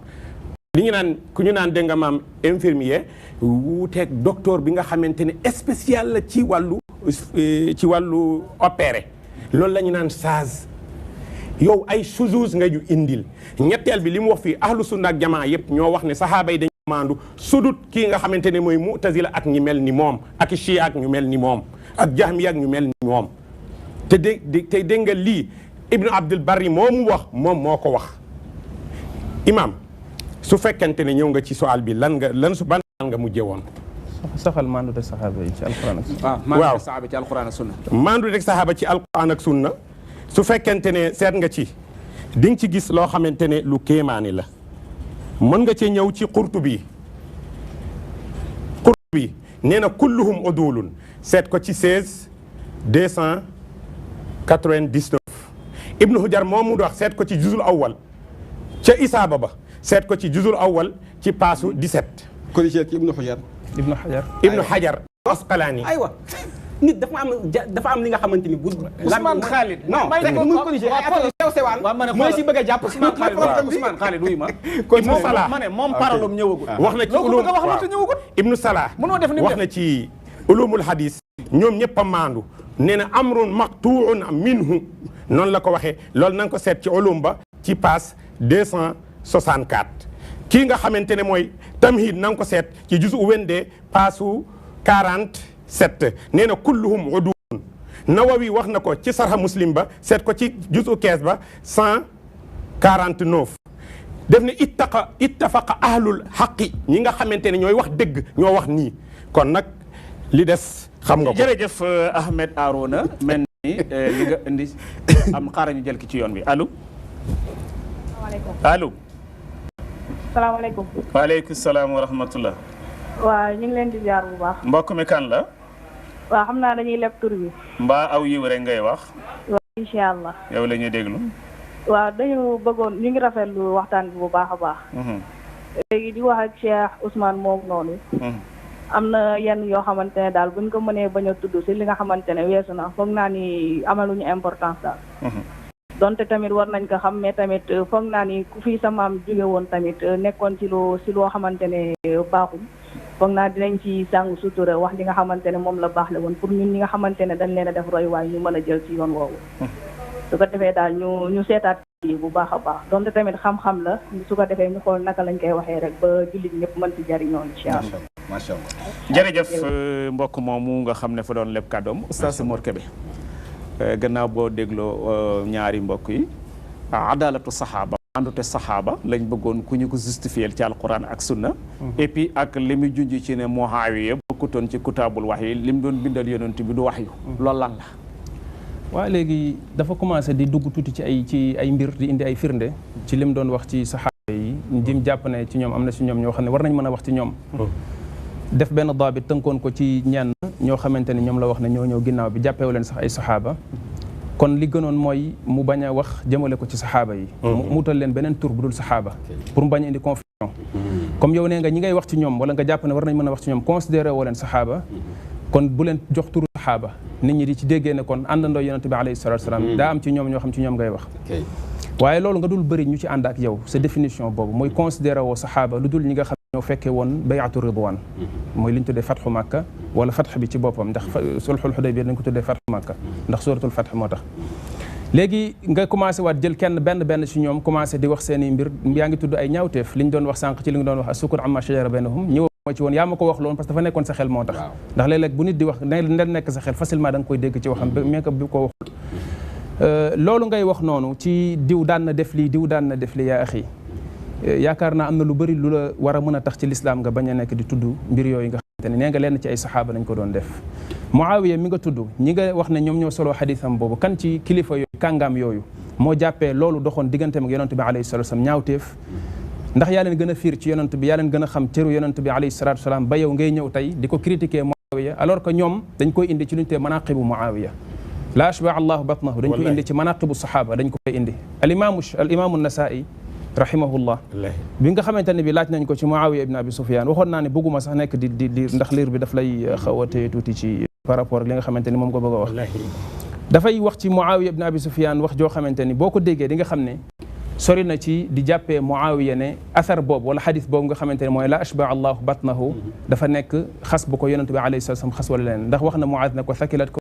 [SPEAKER 4] li ñu naan ku ñu naan dégg nga maam infirmier wuuteeg docteur bi nga xamante ne spécial la ci wàllu opéré loolu la ñu naan charge. yow ay suzuz nga ñu indil ñetteel bi li mu wax fii ahlu sunna ak jamaa yëpp ñoo wax ne sahaaba yi dañu maandu sudut kii nga xamante ne mooy mu'tazila ak ñi mel ni moom ak chia ak ñu mel ni moom ak jahmiya ak ñu mel ni moom te dégg nga lii Ibnu Abdul Barri moomu wax moom moo ko wax. imam su fekkente ne ñëw nga ci soal bi ban nga mujjee woon.
[SPEAKER 5] saxal maandu de sahaaba yi ci alquran ak sunna.
[SPEAKER 2] maandu de sahaaba ci alquran ak sunna.
[SPEAKER 4] maandu de sahaaba ci alquran ak sunna. su fekkente ne seet nga ci di nga ci gis loo xamante ne lu kéemaani la mën nga cee ñëw ci Qurtubi nee na kulluhum udulun seet ko ci 299 Ibnu Hujar moom mu wax seet ko ci juzul awwal ca isaaba ba seet ko ci juzul awwal ci paasu 17
[SPEAKER 3] corrigé ci Ibnu Hajar
[SPEAKER 4] Asqalaani
[SPEAKER 3] aywa nit dafa am li nga xamante ni bu.
[SPEAKER 2] Ousmane Khalid.
[SPEAKER 3] non c'est que mu corrigé ay affaire sew sewaan. mooy si bëgg a jàpp
[SPEAKER 2] Ousmane Khalid wuy ma.
[SPEAKER 4] Ibnu Salah
[SPEAKER 2] ma ne moom parolum ñëwagul.
[SPEAKER 4] wax na ci ulum Ibnu Salah wax na ci ulumul hadis. ñoom ñëpp a maandu. nee na amrun maqtuun minhu noonu la ko waxee loolu na nga ko seet ci ulum ba ci passe 264. kii nga xamante ne mooy tamhid na nga ko seet ci juzu wende paasu 47 nee na kulluhum udun Nawawi wax na ko ci sarha muslim ba seet ko ci juzu 15 ba 149 def ne ittafaqa ahlul xaqi ñi nga xamante ne ñooy wax dëgg ñoo wax nii kon nag li des xam nga ko.
[SPEAKER 2] jërëjëf Ahmed Arouna mel ni li nga indi am xaaral ñu jël ki ci yoon bi allo. allo.
[SPEAKER 6] salaamaaleykum.
[SPEAKER 2] waaleykum salaam wa rahmatullah.
[SPEAKER 6] waaw ñu ngi leen di ziar bu baax.
[SPEAKER 2] mbokk mi kan la.
[SPEAKER 6] waaw xam naa dañuy leb tur bi.
[SPEAKER 2] mbaa aw yiw rek ngay wax.
[SPEAKER 6] waaw incha allah.
[SPEAKER 2] yow la ñuy déglu.
[SPEAKER 6] waaw dañu bëggoon ñu ngi rafetlu waxtaan bi bu baax a baax. léegi di wax ak Cheikh Ousmane moom noonu. am na yenn yoo xamante ne daal buñ ko mënee bañ a tudd si li nga xamante ne weesu na foog naa ni amaluñu importance daal. donte tamit war nañ ko xam mais tamit foog naa ni ku fi sa maam jóge woon tamit nekkoon ci loo xamante ne baaxul foog naa dinañ ci sàngu sutura wax li nga xamante ne moom la baax la woon pour ñun ñi nga xamante ne dañ leen a def roy waaye ñu mën a jël ci yoon woowu. su ko defee daal ñu seetaat yi bu baax a baax donte tamit xam-xam la su ko defee ñu xool naka lañ koy waxee rek ba jullit ñëpp mën ci jariñoo incha allah.
[SPEAKER 3] macha allah
[SPEAKER 2] jërëjëf mbokk moomu nga xam ne fa doon leb kàddoom Oustaz Mor Kébé gannaaw boo dégloo ñaari mbokk yi adalatu saxaaba àndute saxaaba lañ bëggoon ku ñu ko justifier ci alquran ak sunna et puis ak li mu junj ci ne Muawiya bokkutoon ci kutaabul wax yi li mu doon bindal yonent bi du wax yu loolu lan la
[SPEAKER 5] waaw léegi dafa commencé di dugg tuuti ci ay mbir di indi ay firnde ci lim doon wax ci saxaaba yi jim jàpp ne ci ñoom am na ci ñoom ñoo xam ne war nañ mën a wax ci ñoom def benn daabit tënkoon ko ci ñenn ñoo xamante ni ñoom la wax ne ñoo ñëw ginnaaw bi jàppewu leen sax ay saxaaba kon li gënoon mooy mu bañ a wax jëmale ko ci saxaaba yi mu utal leen beneen tur bu dul saxaaba pour mu bañ a indi confusion comme yow nee nga ñi ngay wax ci ñoom wala nga jàpp ne war nañ mën a wax ci ñoom considéré woo leen saxaaba kon bu leen jox turu saxaaba nit ñi di ci déggee ne kon àndandoo yonente bi alayhi salatu wasalaam daa am ci ñoom ñoo xam ci ñoom ngay wax waaye loolu nga dul bëri ñu ci ànd ak yow sa définition boobu mooy considéré woo saxaaba lu dul ñi nga xam ñoo fekkee woon bayatu ridwan mooy li ñu tuddee fatxu makka wala fatx bi ci boppam ndax sulxul xudaybiya dañ ko tuddee fatxu makka ndax suratul fatx moo tax léegi nga commencé waat jël kenn benn ci ñoom commencé di wax seen i mbir yaa ngi tudd ay ñaawteef li ñu doon wax sànq ci li nga doon wax asukut amma shajara baynahum ñëw moo ci woon yaa ma ko wax loon parce que dafa nekkoon sa xel moo tax ndax léeg-léeg bu nit di wax ne nekk sa xel facilement da nga koy dégg ci waxam mais que bi ko waxul loolu ngay wax noonu ci diw daan na def lii diw daan na def lii yaa axi yaakaar naa am na lu bëri lu la war a mën a tax ci lislaam nga bañ a nekk di tudd mbir yooyu nga xamante ne nee nga lenn ci ay saxaaba nañ ko doon def Muawiya mi nga tudd ñi nga wax ne ñoom ñoo soloo xadiisam boobu kan ci kilifa yooyu kàngaam yooyu moo jàppee loolu doxoon digganteem ak yonent bi alayhi salatu wasalam ñaawteef ndax yaa leen gën a fiir ci yonent bi yaa leen gën a xam cëru yonent bi alayhi salatu wasalam ba yow ngay ñëw tey di ko critiquer Muawiya alors que ñoom dañ koy indi ci lu ñu tee manaqibu Muawiya la ashba allahu batnahu dañ koy indi ci manaqibu saxaaba dañ ko koy indi al imaamu Nasaa'i rahimahullah bi nga xamante ne bi laaj nañ ko ci Muawiya ibn Abi Sufyan waxoon naa ne bëgguma sax nekk di ndax liir bi daf lay xaw a téye tuuti ci par rapport ak li nga xamante ni moom ko bëgg a wax dafay wax ci Muawiya ibn Abi Sufyan wax joo xamante ni boo ko déggee di nga xam ne sori na ci di jàppee Muawiya ne athar boobu wala xadis boobu nga xamante ne mooy la ashba allahu batnahu dafa nekk xas bu ko yonent bi alayhi salaam xas wala leneen ndax wax na Muaaz ne ko thakilat ko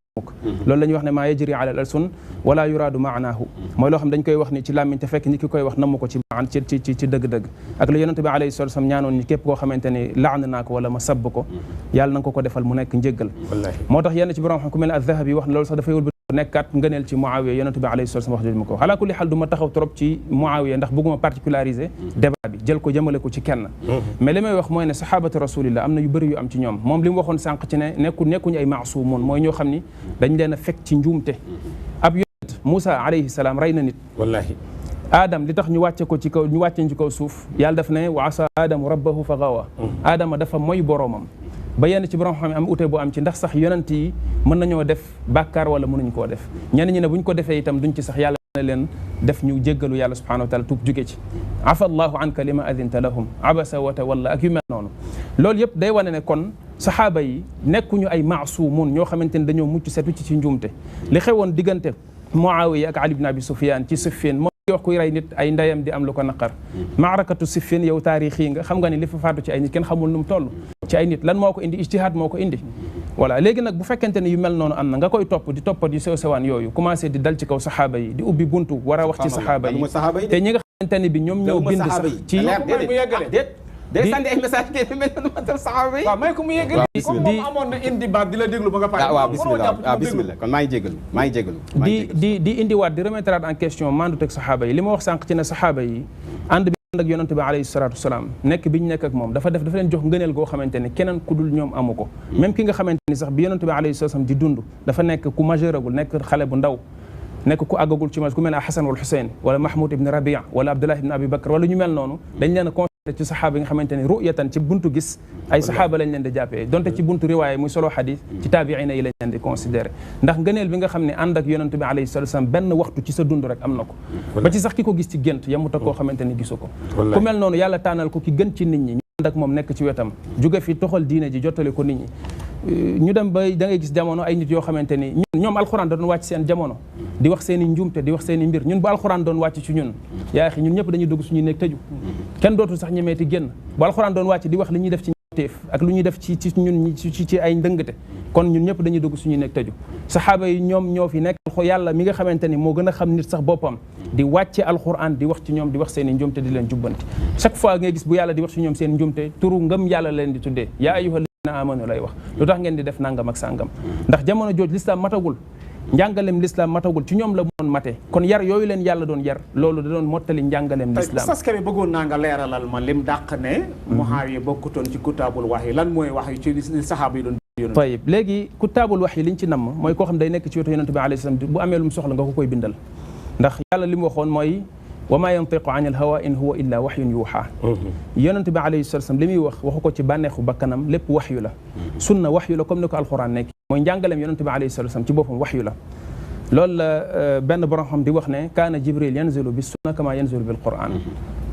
[SPEAKER 5] loolu la ñuy wax ne maa yajri ala al alsun wala yuraadu maanaahu mooy loo xam dañ koy wax ni ci làmmiñ te fekk ñi ki koy wax namm ko ci maan ci dëgg-dëgg ak la yonent bi alayhi salatu wasallam ñaanoon ni képp koo xamante ni laan naa ko wala ma sabb ko yàlla na nga ko defal mu nekk njéggal moo tax yenn ci borom xam ku mel ne az-Zahabi wax ne loolu sax dafay wëlbati nekkaat ngëneel ci Muawiya yonent bi alayhi salatu wasallam wax jooju ma ko ala kulli xaal du ma taxaw trop ci Muawiya ndax bëgguma particulariser débat bi jël ko jëmale ko ci kenn mais li may wax mooy ne sahabatu rasulillah am na yu bëri yu am ci ñoom moom li mu waxoon sànq ci ne nekkuñu ay maasumoon mooy ñoo xam ni dañ leen a fekk ci njuumte ab yonent Moussa alayhi salaam rey na nit wallahi Adam li tax ñu wàcce ko ci kaw ñu wàcce ci kaw suuf yàlla daf ne wa asa Adamu rabbahu fa gawa Adama dafa mooy boroomam ba yenn ci borom xam am ute bu am ci ndax sax yonent yi mën nañoo def bàkkaar wala mënuñ koo def ñenn ñi ne buñ ko defee itam duñ ci sax yàlla na leen def ñu jéggalu yàlla subhanahu wa taala tuub jóge ci afa allahu anka lima adinta lahum abasa wa tawalla ak yu mel noonu loolu yëpp day wane ne kon saxaaba yi nekkuñu ay maasumun ñoo xamante ne dañoo mucc setu ci njuumte li xewoon diggante Muawiya ak Ali ibn Abi Sufyan ci Siffin wax kuy rey nit ay ndeyam di am lu ko naqar maarakatu Siffin yow taarix yi nga xam nga ni li fa faatu ci ay nit kenn xamul nu mu toll ci ay nit lan moo ko indi ijtihaad moo ko indi voilà léegi nag bu fekkente ne yu mel noonu am na nga koy topp di toppat yu sew sewaan yooyu commencé di dal ci kaw saxaaba yi di ubbi buntu war a wax ci saxaaba yi te ñi nga xamante ne bi ñoom ñoo bind sax ci
[SPEAKER 3] day sànni ay message kay mel na matal saxaaba yi
[SPEAKER 7] waaw may ko mu yeggali comme moom amoon na indi baat di la déglu ba nga pare
[SPEAKER 3] waaw bismillah kon maa ngi jégalu
[SPEAKER 5] di indiwaat di remettre en question mandu teg saxaaba yi li ma wax sànq ci ne saxaaba yi ànd bi ànd ak yonante bi alayhi salatu wasalaam nekk bi ñu nekk ak moom dafa leen jox ngëneel goo xamante ne keneen ku dul ñoom amu ko même ki nga xamante ni sax bi yonante bi alayhi salatu wasalaam di dund dafa nekk ku majeuragul nekk xale bu ndaw nekk ku àggagul ci ku mel ne Hasan wal Husayn wala Mahmoud ibn Rabia wala Abdullah ibn Abi Bakr wala ñu mel noonu dañ leen ci saxaaba yi nga xamante ne ru'yatan ci buntu gis ay saxaaba lañ leen di jàppee donte ci buntu riwaaya muy solo xadis ci taabiina yi lañ leen di considéré ndax ngëneel bi nga xam ne ànd ak yonent bi alayhi salatu wasallam benn waxtu ci sa dund rek am na ko ba ci sax ki ko gis ci gént yemut ak koo xamante ne gisu ko ku mel noonu yàlla tànnal ko ki gën ci nit ñi ñu ànd ak moom nekk ci wetam jóge fi toxal diine ji jottale ko nit ñi ñu dem ba da ngay gis jamono ay nit yoo xamante ni ñoom alxuraan da doon wàcc seen jamono di wax seen i njuumte di wax seen i mbir ñun bu alxuraan doon wàcc ci ñun yaa xi ñun ñëpp dañuy dugg suñuy nekk tëju kenn dootul sax ñemeeti génn bu alxuraan doon wàcc di wax li ñuy def ci ñaawteef ak lu ñuy def ci ñun ci ay ndëngte kon ñun ñëpp dañuy dugg suñuy nekk tëju saxaaba yi ñoom ñoo fi nekk yàlla mi nga xamante ni moo gën a xam nit sax boppam di wàcce alxuraan di wax ci ñoom di wax seen i njuumte di leen jubbanti chaque fois ngay gis bu yàlla di wax ci ñoom seen njuumte turu ngëm yàlla leen di tuddee yaa ayyuha na amanu lay wax lu tax ngeen di def nangam ak sàngam ndax jamono jooj lislaam matagul njàngaleem l'islam matagul ci ñoom la moon mate kon yar yooyu leen yàlla doon yar loolu da doon mottali njàngaleem l'islam
[SPEAKER 2] Oustaz Kébé bëggoon naa nga leeralal ma lim dàq ne Muawiya bokkutoon ci kutaabul wahyi lan mooy wax yi ci saxaaba yi doon
[SPEAKER 5] tayib léegi kutaabul wahyi liñ ci namm mooy koo xam day nekk ci wetu yonente bi alayhi salaam bu amee lu mu soxla nga ko koy bindal ndax yàlla li mu waxoon mooy wa maa yantiqu an al hawa in huwa illa wahyun yuuxa yonente bi alayhi salaam li muy waxu ko ci bànneexu bakkanam lépp waxyu la sunna waxyu la comme ni ko alquran nekk mooy njàngaleem yonente bi alayhi salaam ci boppam waxyu la loolu la benn borom xam di wax ne kaana jibril yanzilu bis sunna kama yanzilu bil quran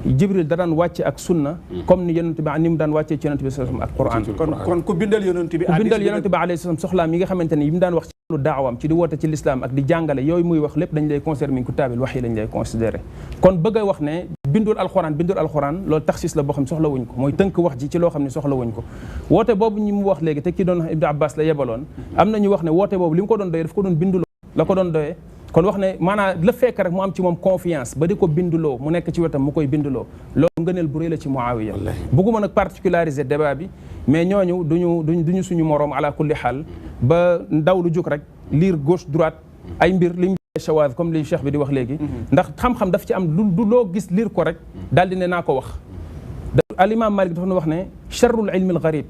[SPEAKER 5] jibril da daan wàcce ak sunna comme ni yonente bi ni mu daan wàccee ci yonente bi sallallahu alayhi wasallam ak quran
[SPEAKER 2] kon ku bindal yonente bi
[SPEAKER 5] alayhi salaam soxlaam yi nga xamante ne yi mu daan wax ci lu daawam ci di woote ci l'islam ak di jàngale yooyu muy wax lépp dañ lay considérer min kitaabil wahyi lañ lay considérer kon bëgg a wax ne bindul alxuraan loolu taxsis la boo xam ne soxla wuñ ko mooy tënk wax ji ci loo xam ne soxla wuñ ko woote boobu ñi mu wax léegi te ki doon Ibnu Abbas la yebaloon am na ñu wax ne woote boobu li mu ko doon doyee daf ko doon binduloo la ko doon doyee kon wax ne maanaam la fekk rek mu am ci moom confiance ba di ko binduloo mu nekk ci wetam mu koy binduloo loolu ngëneel bu rëy la ci Muawiya bëgguma nag particulariser débat bi mais ñooñu duñu suñu moroom ala kulli xaal ba ndaw lu jóg rek lire gauche droite ay mbir liñ shawaaz comme li cheikh bi di wax léegi ndax xam-xam daf ci am du loo gis lire ko rek daal di ne naa ko wax al imam Malik dafa doon wax ne charrul ilmi al gharib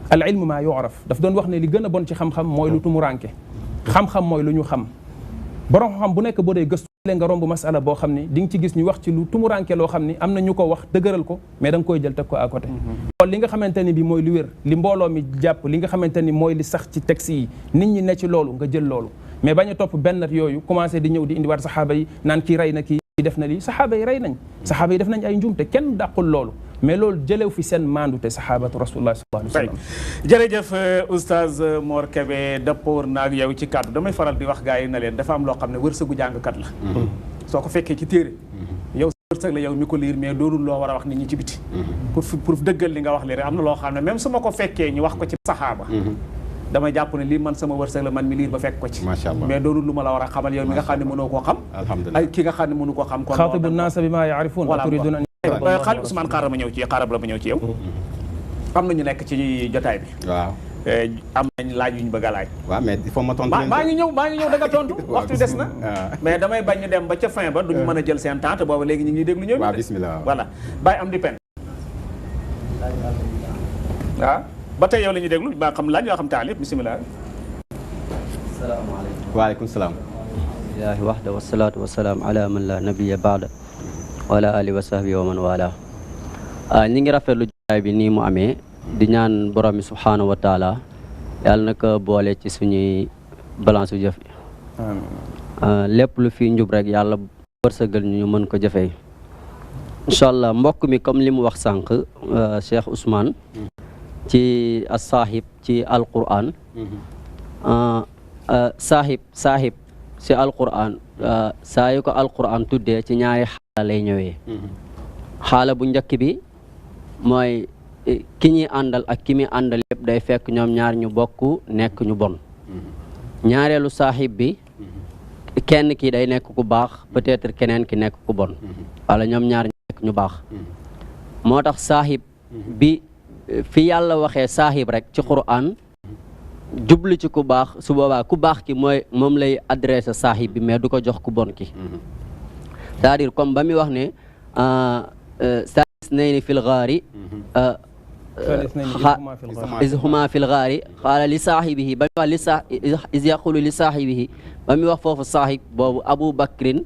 [SPEAKER 5] al ilmu maa yu'raf daf doon wax ne li gën a bon ci xam-xam mooy lu tumuranke xam-xam mooy lu ñu xam borom xam bu nekk boo dee gëstu leen nga romb masala boo xam ne di nga ci gis ñu wax ci lu tumuranke loo xam ne am na ñu ko wax dëgëral ko mais da nga koy jël teg ko à côté kon li nga xamante ni bi mooy lu wér li mbooloo mi jàpp li nga xamante ni mooy li sax ci texte yi nit ñi ne ci loolu nga jël loolu mais bañ a topp benn yooyu commencé di ñëw di indiwaat saxaaba yi naan kii rey na kii def na lii saxaaba yi rey nañ saxaaba yi def nañ ay njuum te kenn dàqul loolu mais loolu jëlew fi seen maandu te saxaabatu rasulullah sallallahu alayhi wa sallam
[SPEAKER 2] jërëjëf oustaz Mor Kébé dëppoor naag yow ci kàddu damay faral di wax gars yi na leen dafa am loo xam ne wërsëgu jàngkat la soo ko fekkee ci téere yow wërsëg la yow mi ko liir mais doonul loo war a wax nit ñi ci biti pour dëggal li nga wax li rek am na loo xam ne même su ma ko fekkee ñu wax ko ci saxaaba damay jàpp ne lii man sama wërsëg la man mi liir ba fekk ko ci mais doonul lu ma la war a xamal yow mi nga xam ne mënoo koo xam ay ki nga xam ne mënu koo xam kon
[SPEAKER 5] xaatibu naasa bimaa yaarifuun wa turiduna
[SPEAKER 2] xaal Ousmane xaaral ma ñëw ci yow am na ñu nekk ci jotaay bi
[SPEAKER 3] waaw
[SPEAKER 2] am nañ laaj yu ñu bëgg a laaj
[SPEAKER 3] waaw mais il faut ma tontu
[SPEAKER 2] maa ngi ñëw da nga tontu waxtu des na mais damay bañ ñu dem ba ca fin ba duñu mën a jël seen temps te booba léegi ñu ngi déglu ñëw
[SPEAKER 3] waaw bismillah
[SPEAKER 2] voilà bàyyi am di pen waaw ba tey yow la ñuy déglu ba xam laaj yoo xam taalib bismillah
[SPEAKER 8] asalaamaaleykum
[SPEAKER 3] waaleykum salaam
[SPEAKER 8] ilaahi waxda wasalaatu wasalaam ala man la nabiya baada wa ala alihi wa sahbihi wa man wala ñi ngi rafetlu jotaay bi nii mu amee di ñaan borom bi subhaanahu wa taala yàlla na ko boole ci suñuy balance u jëf lépp lu fi njub rek yàlla wërsëgal ñu mën ko jëfee incha allah mbokk mi comme li mu wax sànq Cheikh Ousmane ci as-saahib ci alquran saahib ci alquran saa yu ko alquran tuddee ci ñaari xaala lay ñëwee xaala bu njëkk bi mooy ki ñuy àndal ak ki muy àndal yëpp day fekk ñoom ñaar ñu bokk nekk ñu bon ñaareelu saahib bi kenn ki day nekk ku baax peut-être keneen ki nekk ku bon wala ñoom ñaar ñu nekk ñu baax moo tax saahib bi fi yàlla waxee saahib rek ci Qur'an jublu ci ku baax su boobaa ku baax ki mooy moom lay adressé saahib bi mais du ko jox ku bon ki c'est-à-dire comme ba muy wax ne isnayni fil ghaari iz huma fil ghaari qaala li saahibihi ba muy wax iz yaqulu li saahibihi ba muy wax foofu saahib boobu Abu Bakrin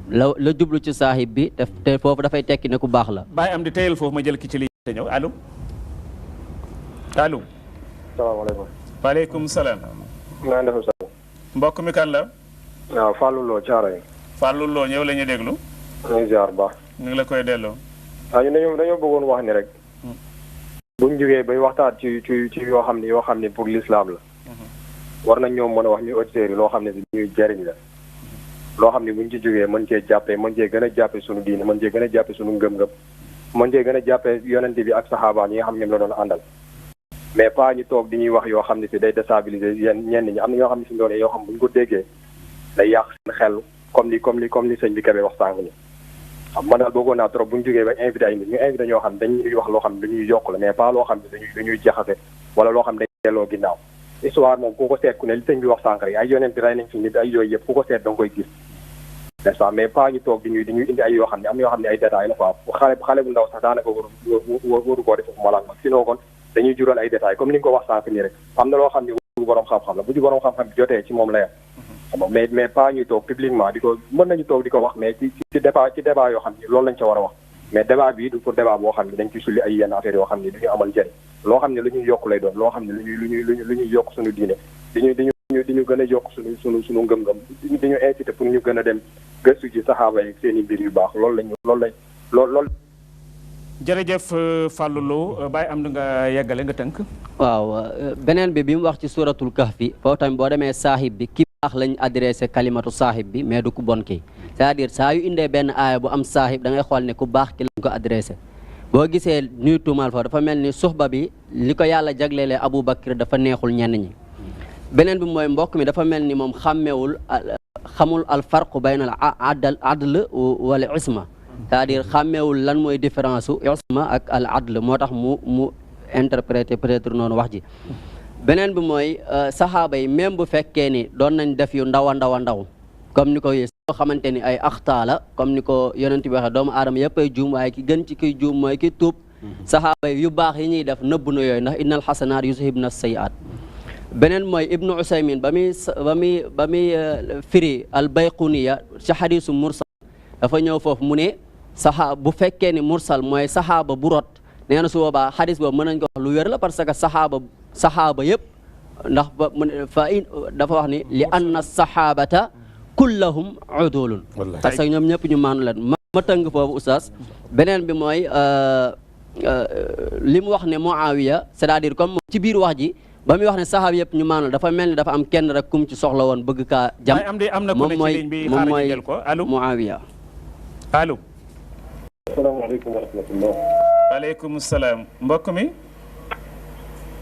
[SPEAKER 8] la jublu ci saahib bi te foofu dafay tekki ne ku baax la
[SPEAKER 2] bàyyi am di teyel foofu ma jël ki ci li te ñëw allo allo
[SPEAKER 9] salaamaaleykum
[SPEAKER 2] waaleykum salaam
[SPEAKER 9] naa def sa
[SPEAKER 2] mbokk mi kan la
[SPEAKER 9] waaw Fallou Lo Thiaroye
[SPEAKER 2] Fallou Lo ñëw la ñu déglu
[SPEAKER 9] ñu ngi ziar baax
[SPEAKER 2] ñu ngi la koy delloo
[SPEAKER 9] waaw ñu dañoo bëggoon wax ni rek buñ jógee bay waxtaan ci yoo xam ne pour l'islam la war nañ ñoom mën a wax ñu auditeurs yi loo xam ne si ñuy jëriñ la loo xam ne buñ ci jógee mën cee jàppee mën cee gën a jàppee suñu diine mën cee gën a jàppee suñu ngëm-ngëm mën cee gën a jàppee yonente bi ak saxaaba ñi nga xam ne ñoom la doon àndal mais pas ñu toog di ñuy wax yoo xam ne si day déstabiliser ñenn ñi am na ñoo xam ne si doone yoo xam buñ ko déggee day yàq seen xel comme ni sëñ bi Kébé wax sànq ni man daal bëggoon naa trop bu ñu jógee ba invité ay nit ñu invité ñoo xam ne dañuy wax loo xam ne dañuy yokk la mais pas loo xam ne dañuy jaxase wala loo xam ne dañuy delloo ginnaaw histoire moom ku ko seet ku ne li sëñ bi wax sànq rek ay yonent rey nañ fi nit ay yooyu yëpp ku ko seet da nga koy gis n'est-ce pas mais pas ñu toog di ñuy indi ay yoo xam ne am yoo xam ne ay détails la quoi xale bu ndaw sax daanaka waru koo def malaak mag sinon kon dañuy jural ay détails comme ni nga ko wax sànq nii rek am na loo xam ne waru borom xam-xam la bu ci borom xam-xam bi jotee ci moom la yem xam nga mais pas ñuy toog publiquement di ko mën nañu toog di ko wax mais ci débat yoo xam ne loolu lañ ca war a wax mais débat bi du pour débat boo xam ne dañ ci sulli ay yenn affaires yoo xam ne du ñu amal njëriñ loo xam ne lu ñuy yokk lay doon loo xam ne lu ñuy yokk suñu diine diñu gën a yokk suñu ngëm-ngëm diñu incité pour ñu gën a dem gëstu ci saxaaba yi seen i mbir yu baax loolu
[SPEAKER 2] jërëjëf Fallou Lo Baye am na nga yeggale nga tënk.
[SPEAKER 8] waaw beneen bi mu wax ci suratul kahfi foofu tamit boo demee saahib bi ki baax lañ adressé kalimatu saahib bi mais du ku bon ki c'est-à-dire saa yu indee benn aaya bu am saahib da ngay xool ne ku baax ki lañ ko adressé boo gisee ñuy tuumaal foofu dafa mel ni suxba bi li ko yàlla jaglelee Abu Bakr dafa neexul ñenn ñi beneen bi mooy mbokk mi dafa mel ni moom xamul al farqu bayna al adl wala isma c'est-à-dire xàmmeewul lan mooy différence u isma ak al adl moo tax mu interpréter peut-être noonu wax ji beneen bi mooy saxaaba yi même bu fekkee ni doon nañ def yu ndaw a ndaw comme ni ko soo xamante ni ay axtaala comme ni ko yonent bi waxee doomu aadama yëpp ay juum waaye ki gën ci kiy juum mooy ki tuub saxaaba yi yu baax yi ñuy def nëbb na yooyu ndax innal xasanaat yuzhibna sayiat beneen mooy ibnu usaymin ba muy firi al bayquniya ci xadisu mursal dafa ñëw foofu mu ne bu fekkee ni mursal mooy saxaaba bu rot nee na su boobaa xadis boobu mën nañ ko wax lu wér la parce que saxaaba yëpp ndax dafa wax ni li anna saxaabata kullahum udulun parce que ñoom ñëpp ñu maanu leen ma tëng foofu oustaz beneen bi mooy li mu wax ne Muawiya c'est-à-dire comme ci biir wax ji ba muy wax ne saxaab yëpp ñu maanul dafa mel ni dafa am kenn rek kum ci soxla woon bëgg kaa jam moom mooy Muawiya
[SPEAKER 2] allo
[SPEAKER 10] asalaamaaleykum wa rahmatullah
[SPEAKER 2] waaleykum salaam mbokk mi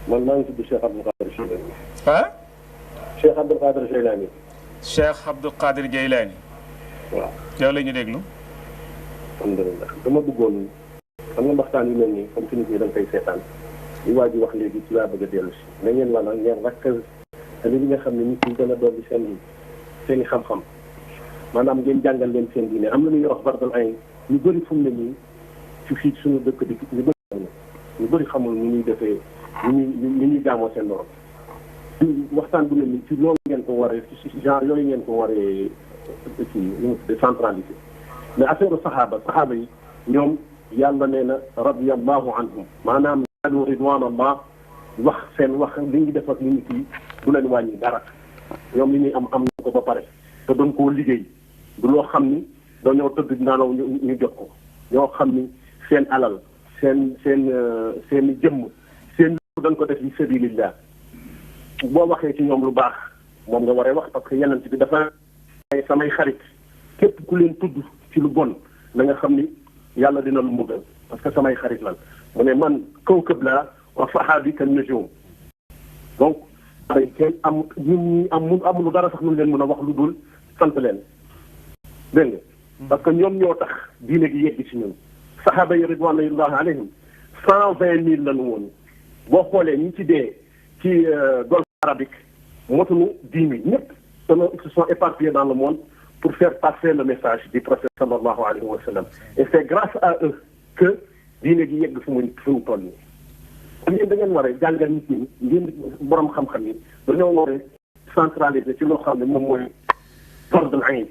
[SPEAKER 10] man maa ngi tudd Cheikh Abdou Qadir Jeylani
[SPEAKER 2] Cheikh
[SPEAKER 10] Abdou Qadir Jeylani
[SPEAKER 2] Cheikh Abdou Qadir Jeylani
[SPEAKER 10] waaw
[SPEAKER 2] yow la ñu déglu
[SPEAKER 10] alhamdulilah dama bëggoon xam nga waxtaan yu mel nii comme fi nit ñi da nga koy seetaan li waa ji wax léegi ci laa bëgg a dellu si na ngeen wala ngeen rakk li nga xam ne nit ñi gën a dolli seen i xam-xam maanaam ngeen jàngal leen seen diine am na lu ñuy wax bardal ay ñu bëri fu mu ne nii ci fii suñu dëkk di ñu bëri xamul ñu ñuy defee ñu ñuy jaamoo seen borom waxtaan bu ne nii ci loolu ngeen ko waree ci genre yooyu ngeen ko waree ci décentralisé mais affaire saxaaba yi ñoom yàlla nee na radiyallahu anhum maanaam adu ridwanallah wax li ñu def ak li ñu kii du leen wàññi dara ñoom li ñuy am na ko ba pare te doon koo liggéey du loo xam ni dañoo tëdd naanoo ñu jot ko ñoo xam ni seen alal seen jëmm seen dañ ko def li sabilillah boo waxee ci ñoom lu baax moom nga waree wax parce que yeneen bi dafa samay xarit képp ku leen tudd ci lu bon na nga xam ni yàlla dina lu muggal parce que samay xarit lan mu ne man kawkab laa wa saxaabi kan nujum donc ay kenn amul dara sax nu leen mën a wax lu dul sant leen dégg nga parce que ñoom ñoo tax diine gi yegg ci ñun saxaaba yi ridwanullahi alayhim 120 000 lañu woon boo xoolee ñi ci dee ci golfe arabique motuñu 10 000 ñëpp se sont éparpillés dans le monde pour faire passer le message du prophète sallallahu alayhi wa sallam et c'est grâce à eux que diine gi yegg fu mu toll nii. yéen da ngeen war a jàngal nit ñi ngeen borom xam-xam yi dañoo war a centraliser ci loo xam ne moom mooy fardul ayn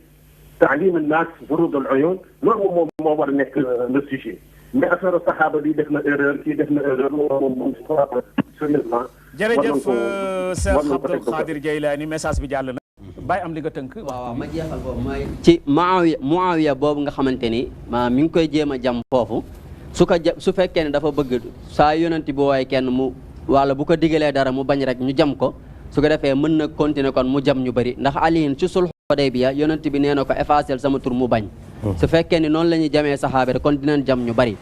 [SPEAKER 10] taalim an-naas furud al-uyun loolu moo war a nekk le sujet mais affaire saxaaba bi def na erreur kii def na erreur moom sérieusement.
[SPEAKER 2] jërëjëf Cheikh Abdou Qadir Jeylani message bi jàll na. bàyyi am li nga tënk.
[SPEAKER 8] waaw ma jeexal boobu mooy. ci Muawiya boobu nga xamante ni mi ngi koy jéem a jam foofu su fekkee ne dafa bëgg saa yonent bi wooye kenn mu wala bu ko digalee dara mu bañ rek ñu jam ko su ko defee mën na continuer kon mu jam ñu bëri ndax aliin ci sulh Hudaybiya yonent bi nee na ko effacer sama tur mu bañ. su fekkee ni noonu la ñuy jamee saxaaba rek kon dinañ jam ñu bëri.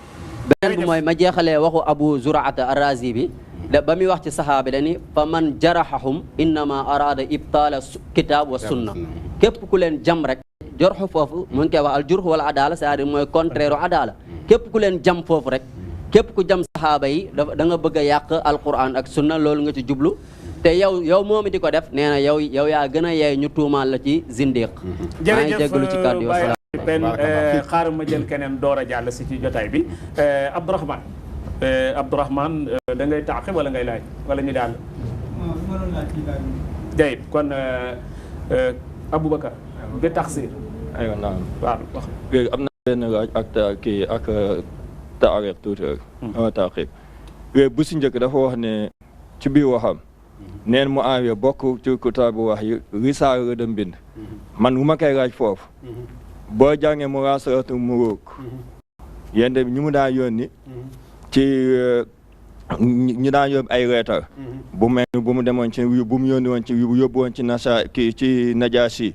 [SPEAKER 8] beneen bi mooy ma jeexalee waxu Abu Zur'ata ar-Razi bi. ba muy wax ci saxaaba dani fa man jaraxahum innama arada ibtaala kitab wa sunna képp ku leen jam rek jorxu foofu mu ngi koy wax al jurx wala adala c'est-à-dire mooy contraire adala képp ku leen jam foofu rek képp ku jam saxaaba yi da nga bëgg a yàq alquran ak sunna loolu nga ci jublu te yow moomi di ko def nee na yow yaa gën a yeey ñu tuumaal la ci zindiq. maa ngi jégalu ci kàddu yi.
[SPEAKER 2] benn xaaral ma jël keneen door a jàll si ci jotaay bi Abdourahmane da ngay taaxi wala ngay laaj wala ñu daal. jayib kon Aboubacar bi taxsir.
[SPEAKER 11] aywa naam
[SPEAKER 2] waaw wax
[SPEAKER 11] léegi am na benn laaj ak taarix tuuti rek. taaqib léegi bu si njëkk dafa wax ne ci biir waxam. neen mu Muawiya bokk ci kitaabu wax yi risaala la dem bind. man bu ma koy laaj foofu. boo jàngee Muraasalatu Muluuk. yéen de ñu mu daan yónni. ci ñu daan yóbbu ay leetar. bu mel ni bu mu demoon ci bu mu yónni woon ci yóbbu woon ci ci Najaasi.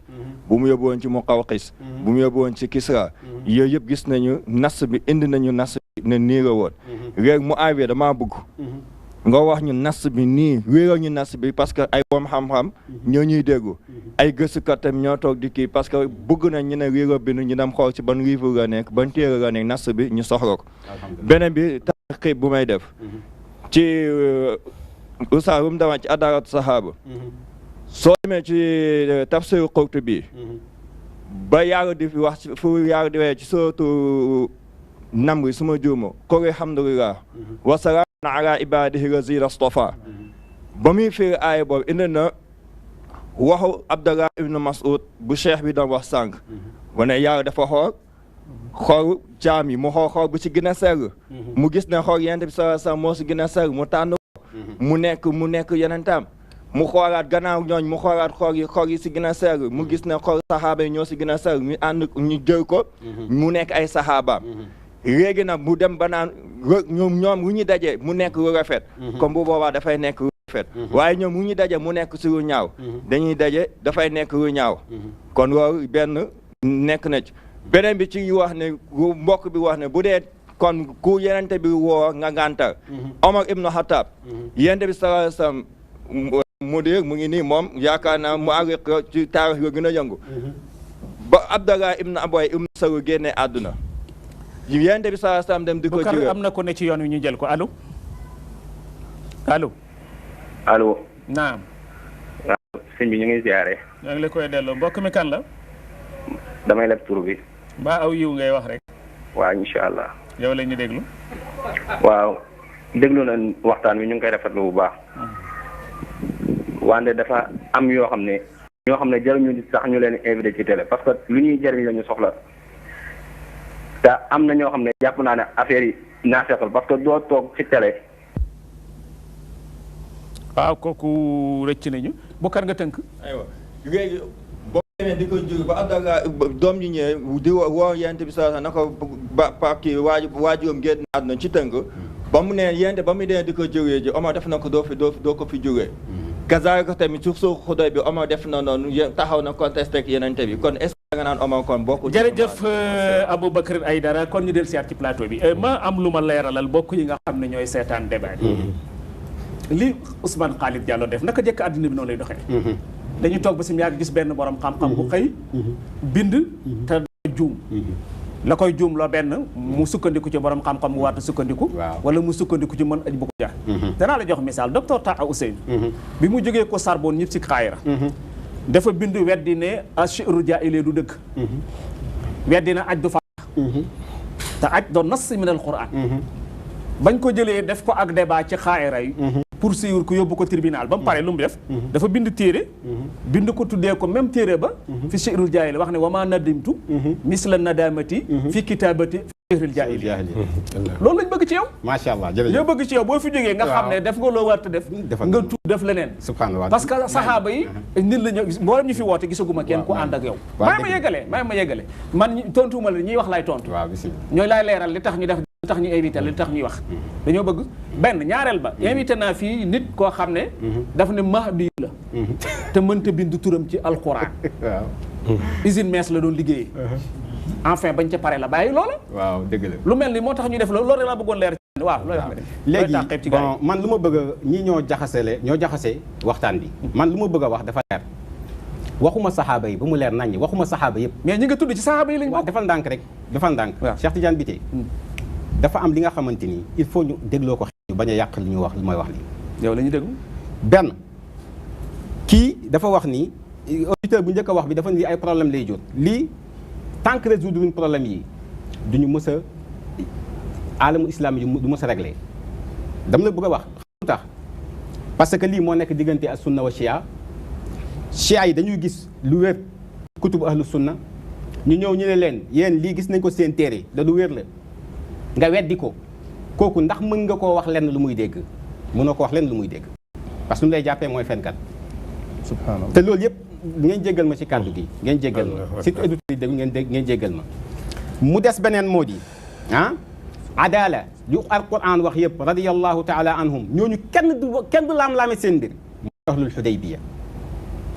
[SPEAKER 11] bu mu yóbbu woon ci Muqawqis. bu mu yóbbu woon ci Kisra. yooyu yëpp gis nañu nas bi indi nañu nas bi ne nii la woon. léegi Muawiya damaa bëgg. nga wax ñu nas bi nii wéeral ñu nas bi parce que ay boom xam-xam ñoo ñuy déggu ay gëstukat tam ñoo toog di kii parce que bëgg nañ ñu ne wéeral bi ñu dem xool ci ban livre la nekk ban téere la nekk nas bi ñu soxla ko beneen bi taxqiq bu may def ci usa bu mu dama ci adaratu sahaaba soo demee ci tafsir Qurtubi ba yàlla di fi wax fu yàlla di wee ci suratu Namri suma juumo ko alhamdulillah wasalaam ala ibadihi lazina astafa ba muy firi aaya boobu indi na waxu Abdallah ibn Mas'ud bu cheikh bi doon wax sànq wane yàlla dafa xool jaam yi mu xool bu ci gën a sell mu gis ne xool yonent bi sallallahu alayhi wasallam moo si gën a sell mu tànn mu nekk yonentam mu xoolaat gannaaw ñooñ mu xoolaat xool yi si gën a sell mu gis ne xool saxaaba yi ñoo si gën a sell ñu ànd ñu jël ko mu nekk ay saxaabaam léegi nag mu dem ba naan ñoom lu ñu daje mu nekk lu rafet comme bu boobaa dafay nekk lu rafet waaye ñoom lu ñu daje mu nekk si lu ñaaw dañuy daje dafay nekk lu ñaaw kon loolu benn nekk na ci beneen bi ci wax ne mbokk bi wax ne bu dee kon ku yenente bi woo nga ngàntal Omar ibnu Khattab yenente bi sallallahu alayhi wasallam mu ngi nii moom yaakaar naa mu àgg ci taarix yo gën a yëngu ba Abdallah ibnu Aboy ibnu Salul génne àdduna yonent bi sallallahu alayhi wasallam dem di ko jóge
[SPEAKER 2] am na ko ne ci yoon wi ñu jël ko allo naam
[SPEAKER 12] waaw sëñ bi ñu ngi ziare
[SPEAKER 2] ñoo ngi la koy delloo mbokk mi kan la
[SPEAKER 12] damay leb tur bi
[SPEAKER 2] mbaa aw yiw ngay wax rek
[SPEAKER 12] waaw insha allah
[SPEAKER 2] yow la ñu déglu
[SPEAKER 12] waaw déglu na waxtaan wi ñu ngi koy rafetlu bu baax wante dafa am yoo xam ne ñoo xam ne jaruñu sax ñu leen invité ci télé parce que lu ñuy jariñ la ñu soxla te am na ñoo xam ne jàpp naa ne affaire yi naafeqal parce que doo toog ci télé.
[SPEAKER 2] waaw kooku rëcc nañu bu kar nga tënk.
[SPEAKER 11] aywa léegi boo demee di ko jóg ba Abdallah doom ji ñëwee di woo yent bi sa na ko ba kii waajuram génn àdduna ci tënk ba mu ne yente ba mu dee di ko jógee ji Omar def na ko doo ko fi jógee. kazaalika tamit suuf soo xudoy bi Omar def na noonu taxaw na contesté ak yenente bi kon nga naan Omar kon bokk
[SPEAKER 2] jërëjëf Aboubacar Aïdara kon ñu del siyaat ci plateau bi ma am lu ma leeralal bokk yi nga xam ne ñooy seetaan débat bi li Ousmane Khalid Diallo def naka jëkk àddina bi noonu lay doxee dañuy toog ba si mu yàgg gis benn borom xam-xam bu xëy bind te juum la koy juum loo benn mu sukkandiku ci borom xam-xam mu waatu sukkandiku wala mu sukkandiku ci mën aj bu ko jaar danaa la jox misaal docteur Taha Ousseynou bi mu jógee ko Sorbonne ñëpp si Kaïra dafa bind weddi ne ashru jaahiliya du dëgg weddi na aj du fa te aj doon nas min al Qur'an bañ ko jëlee def ko ak débat ci Kaïra yi pour suivre ko yóbbu ko tribunal ba mu pare lu mu def dafa bind téere bind ko tuddee ko même téere ba fi shi'rul jaahili wax ne wa ma nadimtu misla nadamati fi kitabati shi'rul jaahili loolu lañ bëgg ci yow
[SPEAKER 3] macha allah jërëjëf
[SPEAKER 2] yow bëgg ci yow boo fi jógee nga xam ne def nga loo war a def nga tuub def leneen
[SPEAKER 3] subhanallah
[SPEAKER 2] parce que saxaaba yi nit la ñu mboolem ñu fi woote gisaguma kenn ku ànd ak yow may ma yeggale man tontuuma la ñuy wax laay tontu ñooy laay leeral li tax ñu def li tax ñu invité li tax ñuy wax dañoo bëgg benn ñaareel ba invité naa fii nit koo xam ne daf ne Mahdi la te mënta bind turam ci alxuraan usine mees la doon liggéeyee enfin bañ ca pare la bàyyi loola
[SPEAKER 3] waaw dëgg la
[SPEAKER 2] lu mel ni moo tax ñu def loolu laa bëggoon leer waaw looy wax
[SPEAKER 3] léegi bon man lu ma bëgg a ñi ñoo jaxase waxtaan bi man lu ma bëgg a wax dafa leer waxuma saxaaba yi ba mu leer naññi waxuma saxaaba yëpp
[SPEAKER 2] mais ñi nga tudd ci saxaaba yi lañ bokk
[SPEAKER 3] defal ndànk rek defal ndànk Cheikh Tidiane Bitèye dafa am li nga xamante ni il faut ñu dégloo ko xel ñu bañ a yàq li ñu wax li mooy wax li
[SPEAKER 2] yow la ñu déglu
[SPEAKER 3] benn kii dafa wax ni auditeur bu njëkk a wax bi dafa ni ay problème lay jot lii tant que résoudre une problème yi duñu mës a alamu islam yi du mës a réglé dama la bëgg a wax xam tax parce que lii moo nekk diggante ak sunna wa chia yi dañuy gis lu wér kutubu ahlu sunna ñu ñëw ñu ne leen yéen lii gis nañ ko seen téere da lu wér la nga weddi ko kooku ndax mën nga koo wax lenn lu muy dégg mënoo ko wax lenn lu muy dégg parce que lu mu lay jàppee mooy fenkat subhanallah te loolu yëpp ngeen jéggal ma ci kàddu gi ngeen jéggal ma surtout éditeurs yi dégg ngeen jéggal ma mu des beneen moo di adala yu alquran wax yëpp radiyallahu taala anhum ñooñu kenn du laam-laame seen mbir mooy ahlul xudaybiya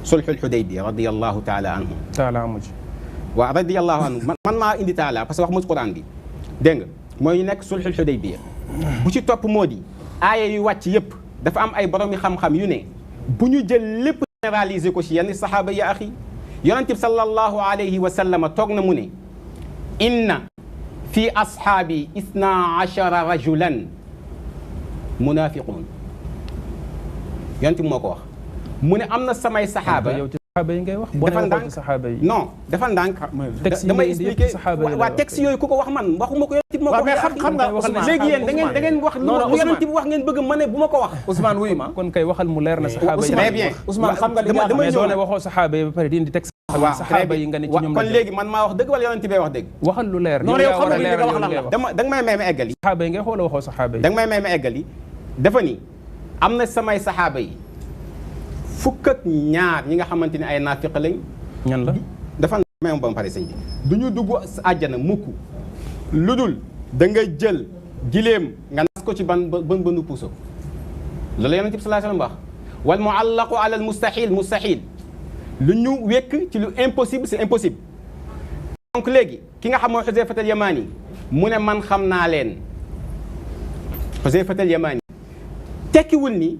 [SPEAKER 3] sulxul xudaybiya radiyallahu taala anhum
[SPEAKER 5] taala amu ci
[SPEAKER 3] waaw radiyallahu anhum man maa indi taala parce que wax ma ci quran bi dégg nga mooy ñu nekk sulxul xudaybiya bu ci topp moo di aaya yu wàcc yëpp dafa am ay borom yi xam-xam yu ne bu ñu jël lépp généraliser ko ci yenn saxaaba ya axi yonent bi sallallahu alayhi wa sallam toog na mu ne inna fi ashaabi 12 rajulan munafiqun yonent bi moo ko wax mu ne am na samay saxaaba
[SPEAKER 5] yow ci saxaaba yi ngay wax
[SPEAKER 3] dafa ndànk
[SPEAKER 5] saxaaba yi
[SPEAKER 3] non dafa ndànk damay expliqué waa texte yooyu ku ko wax man waxuma ko yonent bi moo ko wax xam nga léegi yéen da ngeen wax lu yonent bi wax ngeen bëgg ma ne bu ma ko wax
[SPEAKER 7] Ousmane wuyu ma
[SPEAKER 5] kon kay waxal mu leer na saxaaba yi
[SPEAKER 3] très bien
[SPEAKER 7] Ousmane xam nga li nga
[SPEAKER 3] damay
[SPEAKER 5] ñëw ne waxoo saxaaba yi ba pare di indi texte saxaaba yi nga ne ci ñoom
[SPEAKER 3] kon léegi man maa wax dëgg wala yonent bi wax dëgg
[SPEAKER 5] waxal lu leer
[SPEAKER 7] non yow xam nga li nga wax lan la
[SPEAKER 3] da nga may may ma eggali
[SPEAKER 5] saxaaba yi ngay xool waxoo saxaaba yi
[SPEAKER 3] da nga may may ma eggali dafa ni am na samay saxaaba yi fukk ak ñaar ñi nga xamante ne ay naafiq lañ
[SPEAKER 5] ñan la
[SPEAKER 3] dafa may ba pare sëñ bi du ñu dugg àjjana mukk lu dul da nga jël giléem nga nas ko ci bënu puso loolu yonent bi sallallahu alayhi wasallam wax wal muallaqu ala al mustahil lu ñu wekk ci lu impossible c'est impossible donc léegi ki nga xam mooy Xuzayfatul Yamaani mu ne man xam naa leen Xuzayfatul Yamaani tekkiwul ni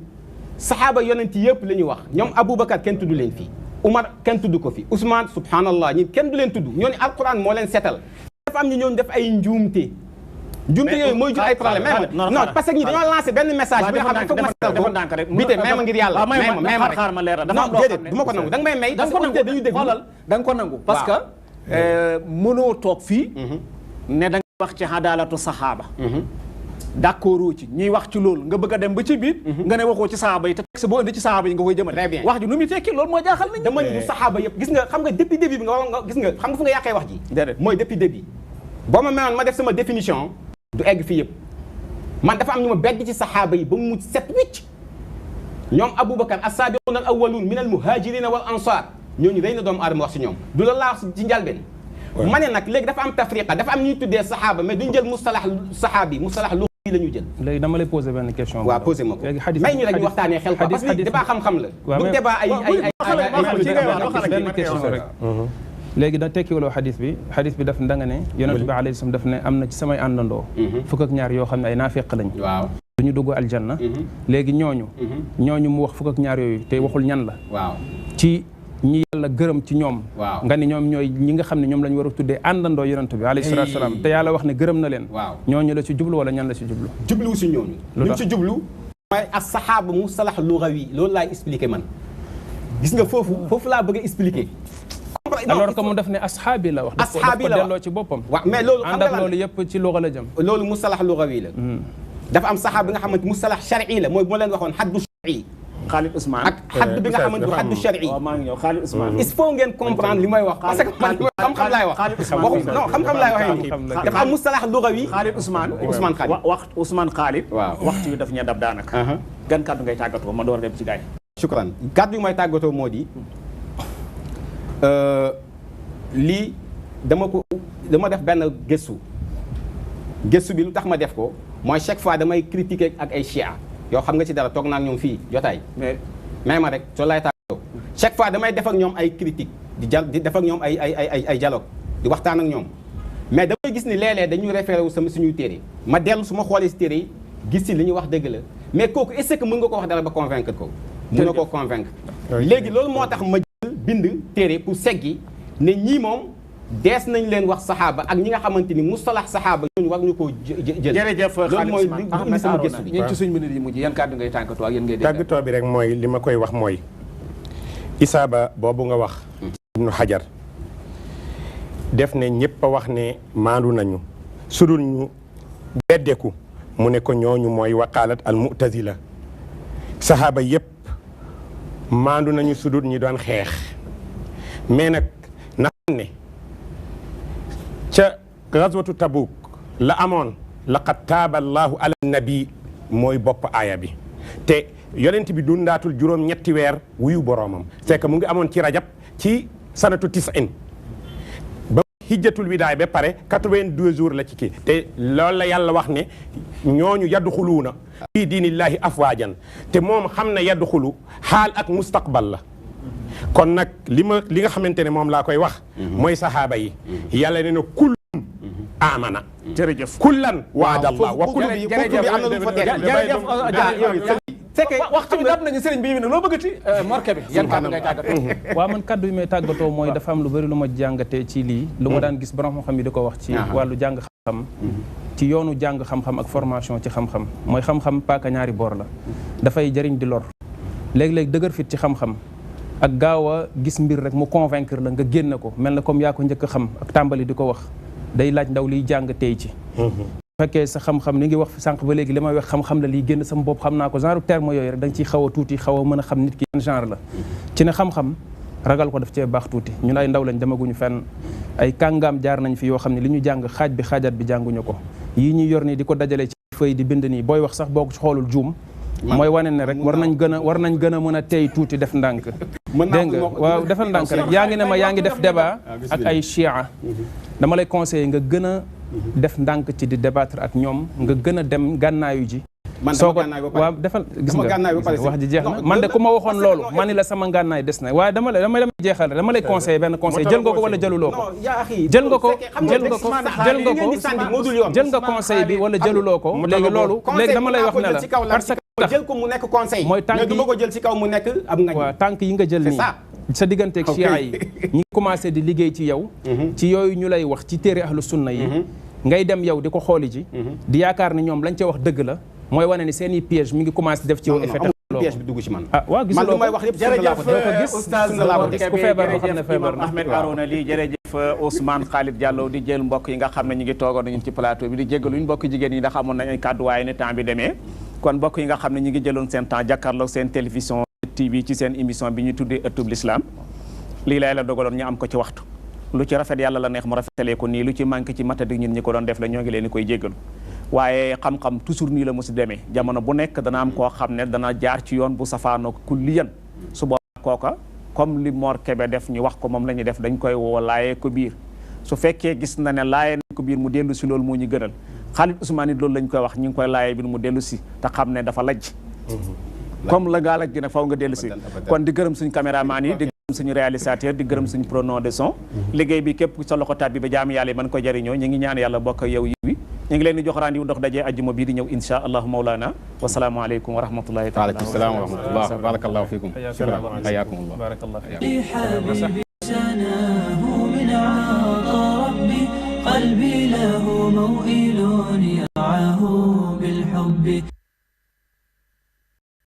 [SPEAKER 3] saxaaba yonent yëpp la ñu wax ñoom Aboubacar kenn tudd leen fii Umar kenn tudd ko fi Ousmane subhanallah ñi kenn du leen tudd ñooñu alquran moo leen setal dafa am ñu ñooñu def ay njuumte yooyu mooy jur ay problème non parce que ñi dañoo lancé benn message bi nga xam ne foog ma setal ko bité may ma ngir yàlla may ma rek
[SPEAKER 7] xaar ma leeral
[SPEAKER 3] non déedéet du ma ko nangu da nga may may
[SPEAKER 7] da nga ko nangu dañuy dégg xoolal da nga ko nangu parce que mënoo toog fii ne da nga wax ci adaalatu saxaaba d'accord ci ñuy wax ci loolu nga bëgg a dem ba ci biir nga ne waxoo ci saxaaba yi te texte boo indi ci saxaaba yi nga koy jëmale wax ji nu muy tekki loolu moo jaaxal nañ
[SPEAKER 3] dama ni saxaaba yëpp gis nga xam nga depuis début bi nga gis nga xam nga fu nga yàqee wax ji mooy depuis début boo ma mewoon ma def sama définition du egg fii yëpp man dafa am ñu ma bedd ci saxaaba yi ba mu mujj set wicc ñoom Aboubacar as-saabiquuna al-awwaluun min al-muhaajiriina wal ansaar ñooñu day na doomu aadama wax si ñoom du la laa ci njalbeen ma ne nag léegi dafa am tafriqa dafa am ñuy tuddee saxaaba mais duñ jël mustalax saxaabi mustalax lu la ñu jël
[SPEAKER 5] léegi dama lay posé benn question
[SPEAKER 3] waaw posé ma ko may ñu rek ñu waxtaanee xel ko parce que débat xam-xam la du débat ay
[SPEAKER 5] benn question rek léegi da tekkiwuloo xadis bi daf da nga ne yonent bi alayhi salaam daf ne am na ci samay àndandoo fukk ak ñaar yoo xam ne ay naafeq lañ
[SPEAKER 3] waaw
[SPEAKER 5] du ñu dugg aljanna léegi ñooñu mu wax fukk ak ñaar yooyu te waxul ñan la
[SPEAKER 3] waaw
[SPEAKER 5] ci ñi yàlla gërëm ci ñoom
[SPEAKER 3] waaw
[SPEAKER 5] nga ni ñoom ñooy ñi nga xam ne ñoom la ñu war a tuddee àndandoo yonent bi alayhi salaatu salaam te yàlla wax ne gërëm na leen
[SPEAKER 3] waaw
[SPEAKER 5] ñooñu la ci jublu wala ñan la ci jublu
[SPEAKER 3] jubluwu si ñooñu lu ci jublu mooy as saxaaba mustalax lugawi loolu laay expliqué man gis nga foofu laa bëgg a expliqué
[SPEAKER 5] alors que mu def ne asxaabi la wax
[SPEAKER 3] asxaabi la
[SPEAKER 5] daf ko delloo ci boppam
[SPEAKER 3] waaw mais loolu
[SPEAKER 5] ànd ak loolu yëpp ci luga la jëm
[SPEAKER 3] loolu mustalax lugawi la dafa am saxaaba bi nga xamante mustalax shar'i la mooy bu ma leen waxoon xaddu shar'i
[SPEAKER 7] Khalid Ousmane
[SPEAKER 3] ak xadd bi nga xamante du xaddu shar'i
[SPEAKER 7] waaw maa ngi ñëw Khalid Ousmane
[SPEAKER 3] il faut ngeen comprendre li may wax parce que man xam-xam laay wax non xam-xam laay waxee nii dafa am mustalax lugawi
[SPEAKER 7] Khalid Ousmane
[SPEAKER 3] Khalid
[SPEAKER 7] wax Ousmane Khalid
[SPEAKER 3] waaw
[SPEAKER 7] waxtu wi daf ñee dab daanaka gan kàddu ngay tàggatoo ma door a dem ci gaay
[SPEAKER 3] shukran kàddu yu may tàggatoo moo di lii dama def benn gëstu bi lu tax ma def ko mooy chaque fois damay critiquer ak ay chia yoo xam nga ci dara toog naa ak ñoom fii jotaay mais ma rek soo lay tàggatoo chaque fois damay def ak ñoom ay critique di def ak ñoom ay dialogue di waxtaan ak ñoom mais damay gis ni léeg-léeg dañuy référé wu sama suñuy téere ma dellu su ma xoolee si téere yi gis si li ñuy wax dëgg la mais kooku est-ce que mën nga ko wax dara ba convaincre ko mën na koo convaincre léegi loolu moo tax ma jël bind téere pour seggi ne ñii moom dees nañ leen wax saxaaba ak ñi nga xamante ni mustalax saxaaba ñooñu war ñu koo jël
[SPEAKER 7] jërëjëf
[SPEAKER 3] loolu mooy li indi sama gëstu bi
[SPEAKER 7] ñeen ci suñ minute yi mujj yan kàddu ngay tàggatoo ak yéen ngay dégg
[SPEAKER 4] tàggatoo bi rek mooy li ma koy wax mooy isaaba boobu nga wax ibnu xajar def ne ñëpp a wax ne maandu nañu sudul ñu beddeku mu ne ko ñooñu mooy waqaalat al mu'tazila sahaaba yëpp maandu nañu sudul ñi doon xeex mais nag na xam ne ca gazwatu tabuk la amoon laqad taaba allahu ala nabi mooy bopp aaya bi te yonent bi dundaatul juróom ñetti weer wuyu boroomam c'est que mu ngi amoon ci rajab ci sanatu 90 ba hijjatul widaay ba pare 82 jours la ci kii te loolu la yàlla wax ne ñooñu yadxuluuna fii diinillahi afwaajan te moom xam na yadxulu xaal ak mustaqbal la kon nag li nga xamante ne moom laa koy wax mooy sahaaba yi yàlla ne na kullum amana
[SPEAKER 7] jërëjëf
[SPEAKER 4] kullan waadallah wa kullu bi am na lu fa teg
[SPEAKER 7] fekkee waxtu bi dab nañu sëriñ bi nag loo bëggati marqué bi yan kàddu ngay tàggatoo
[SPEAKER 5] waaw man kàddu yi may tàggatoo mooy dafa am lu bëri lu ma jàngatee ci lii lu ma daan gis borom xam-xam yi di ko wax ci wàllu jàng xam-xam ci yoonu jàng xam-xam ak formation ci xam-xam mooy xam-xam paaka ñaari boor la dafay jëriñ di lor léeg-léeg dëgër fit ci xam-xam ak gaaw a gis mbir rek mu convaincre la nga génne ko mel na comme yaa ko njëkk a xam ak tàmbali di ko wax day laaj ndaw liy jàng tey ci fekkee sa xam-xam ni ngi wax sànq ba léegi li may wax xam-xam la liy génn sama bopp xam naa ko genre terme yooyu rek da nga ciy xaw a tuuti xaw a mën a xam nit ki yan genre la ci ne xam-xam ragal ko daf cee baax tuuti ñun ay ndaw lañ demaguñu fenn ay kàngaam jaar nañ fi yoo xam ne li ñu jàng xaaj bi xaajaat bi jànguñu ko yii ñuy yor nii di ko dajale ci feuille di bind nii booy wax sax boo ko xoolul juum mooy wane ne rek war nañ gën a mën a tey tuuti def ndànk dégg nga waaw defal ndànk rek yaa ngi ne ma yaa ngi def débat ak ay chia dama lay conseiller nga gën a def ndànk ci di débattre ak ñoom nga gën a dem gànnaayu ji soo ko waaw defal gis nga wax ji jeex na man de ku ma waxoon loolu ma ni la sama ngànnaay des na waaye dama jeexal dama lay conseiller benn conseil jël nga ko wala jëluloo ko jël nga conseil bi wala jëluloo ko léegi loolu léegi dama lay wax ne la parce que
[SPEAKER 4] jël ko mu nekk conseil
[SPEAKER 5] mooy tànk
[SPEAKER 4] du ma ko jël ci kaw mu nekk ab ngañ
[SPEAKER 5] waaw tànk yi nga jël nii sa digganteeg chia yi ñi commencé di liggéey ci yow ci yooyu ñu lay wax ci téere ahlu sunna yi ngay dem yow di ko xooli ji di yaakaar ni ñoom lañ ca wax dëgg la mooy wane ni seen i piège mi ngi commencé def ci yow effet
[SPEAKER 4] piège bi dugg ci man
[SPEAKER 5] waaw gis nga
[SPEAKER 4] may wax yëpp jërëjëf
[SPEAKER 7] oustaz
[SPEAKER 5] ku feebar nga xam ne feebar na
[SPEAKER 7] Ahmed Arouna lii jërëjëf Ousmane Khalid Diallo di jël mbokk yi nga xam ne ñu ngi toogoon nañu ci plateau bi di jéggaluñ mbokk jigéen yi ndax amoon nañ ay kàddu waaye ne temps bi demee kon mbokk yi nga xam ne ñu ngi jëloon seen temps jàkkaarloog seen télévision TV ci seen émission bi ñu tuddee ëttub l'islam lii lay la dogaloon ñu am ko ci waxtu lu ci rafet yàlla la neex mu rafetalee ko nii lu ci manqué ci matadik ñun ñi ko doon def la ñoo ngi leen di koy jéggalu waaye xam-xam toujours nii la mosi demee jamono bu nekk dana am koo xam ne dana jaar ci yoon bu safaanoo kulliyan su boobaa kooka comme li Mor Kébé def ñu wax ko moom la ñuy def dañ koy woo laayee ko biir su fekkee gis na ne laayee nañ ko biir mu dellu si loolu moo ñu gënal Khalid Ousmane it loolu lañ koy wax ñu ngi koy laayee biir mu dellu si te xam ne dafa lajj comme la ngaa lajj nag faw nga dellu si kon di gërëm suñ caméraman yi di gërëm suñu réalisateur di gërëm suñu preneur de son liggéey bi képp sa loxo tab bi ba jaam yàlla yi mën ko jëriñoo ñu ngi ñaan yàlla bokk yow yi wi ñu ngi leen di jox rendez-vous dox dajee ajjuma bii di ñëw insha allahu mawlana wasalaamu aleykum wa rahmatullahi taala
[SPEAKER 3] waaleykum salaam wa rahmatullah barakallahu fikum hayyakumullah
[SPEAKER 5] barakallahu
[SPEAKER 1] حبيبي سناه من عطا ربي قلبي له موئل يرعاه بالحب